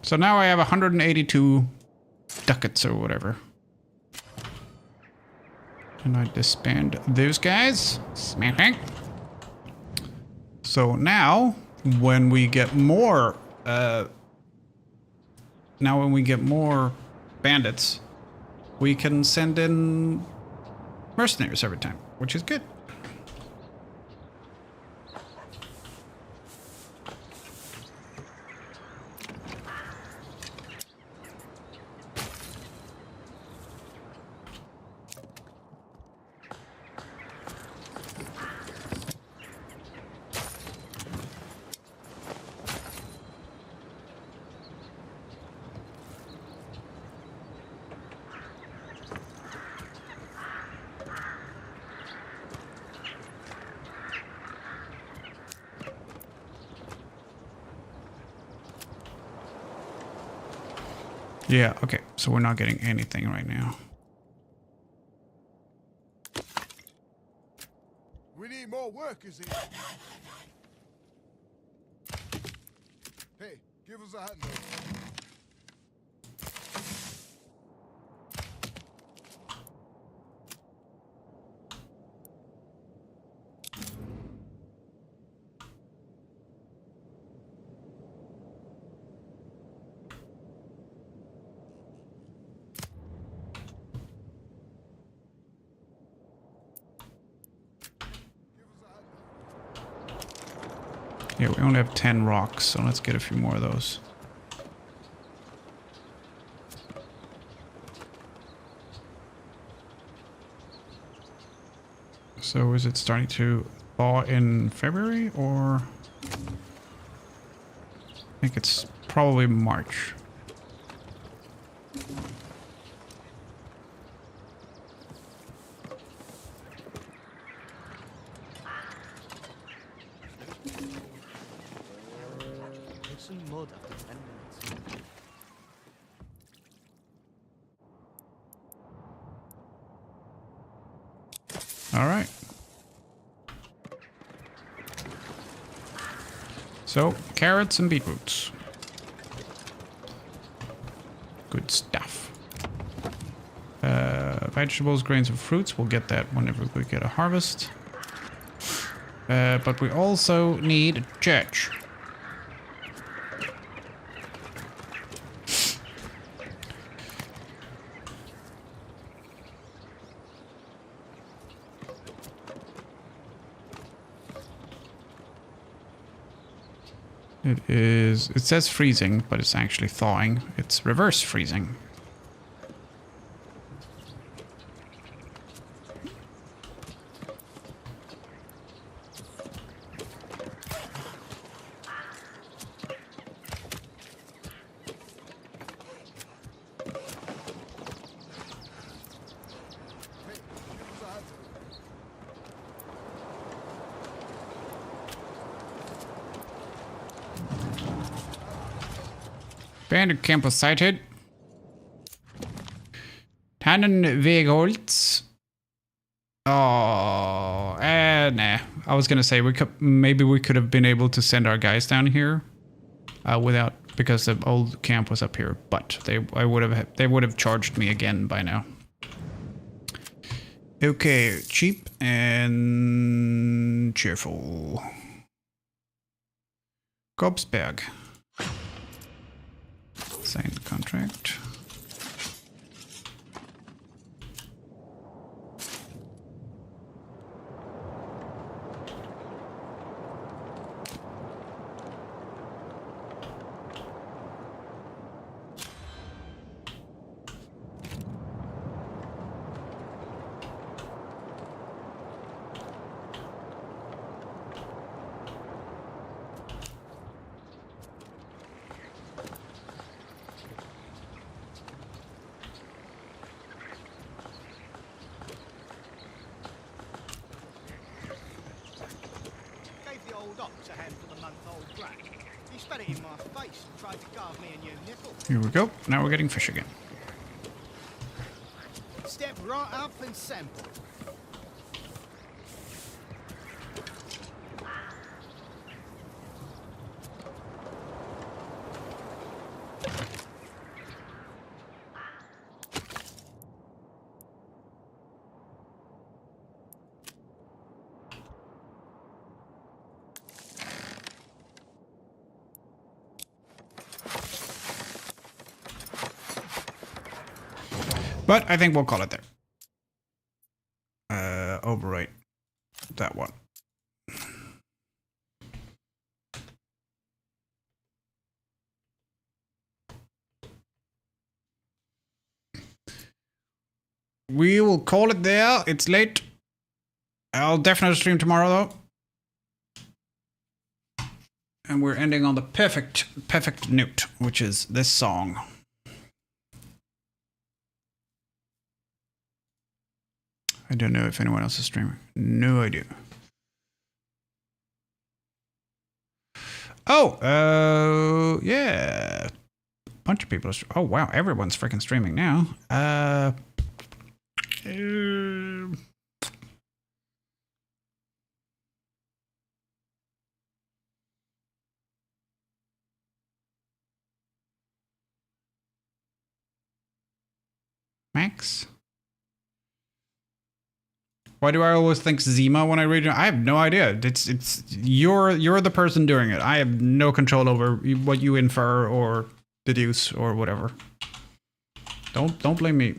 So now I have 182 ducats or whatever. And I disband those guys. Smashing. So now, when we get more, bandits, we can send in mercenaries every time, which is good. Yeah, okay, so we're not getting anything right now. We need more workers here. Hey, give us a hand over. Yeah, we only have 10 rocks, so let's get a few more of those. So is it starting to thaw in February, or? I think it's probably March. Make some mud after 10 minutes. All right. So, carrots and beetroots. Good stuff. Vegetables, grains, and fruits. We'll get that whenever we get a harvest. But we also need a church. It says freezing, but it's actually thawing. It's reverse freezing. Bandit camp was sighted. Tannenwegholz. Oh, nah. I was gonna say maybe we could have been able to send our guys down here without, because the old camp was up here, but they would have charged me again by now. Okay, cheap and cheerful. Gobsberg. Signed contract. Gave the old ox a handful of month-old brat. He spat it in my face and tried to carve me a new nipple. Here we go. Now we're getting fish again. Step right up and sample. But I think we'll call it there. Overwrite that one. We will call it there. It's late. I'll definitely stream tomorrow though. And we're ending on the perfect note, which is this song. I don't know if anyone else is streaming. No idea. Oh, yeah. Bunch of people are oh wow, everyone's freaking streaming now. Max? Why do I always think Zima when I read it? I have no idea. It's you're the person doing it. I have no control over what you infer or deduce or whatever. Don't blame me.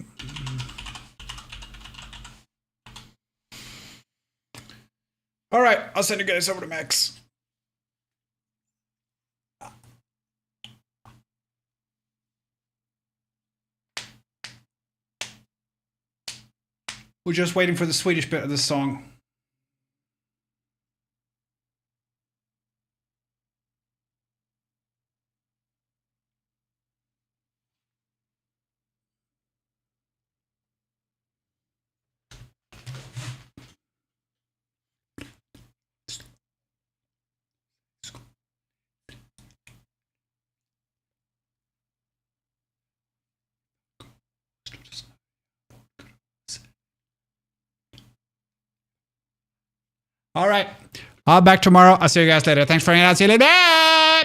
All right, I'll send you guys over to Max. We're just waiting for the Swedish bit of the song. All right. I'll be back tomorrow. I'll see you guys later. Thanks for hanging out. See you later. Bye.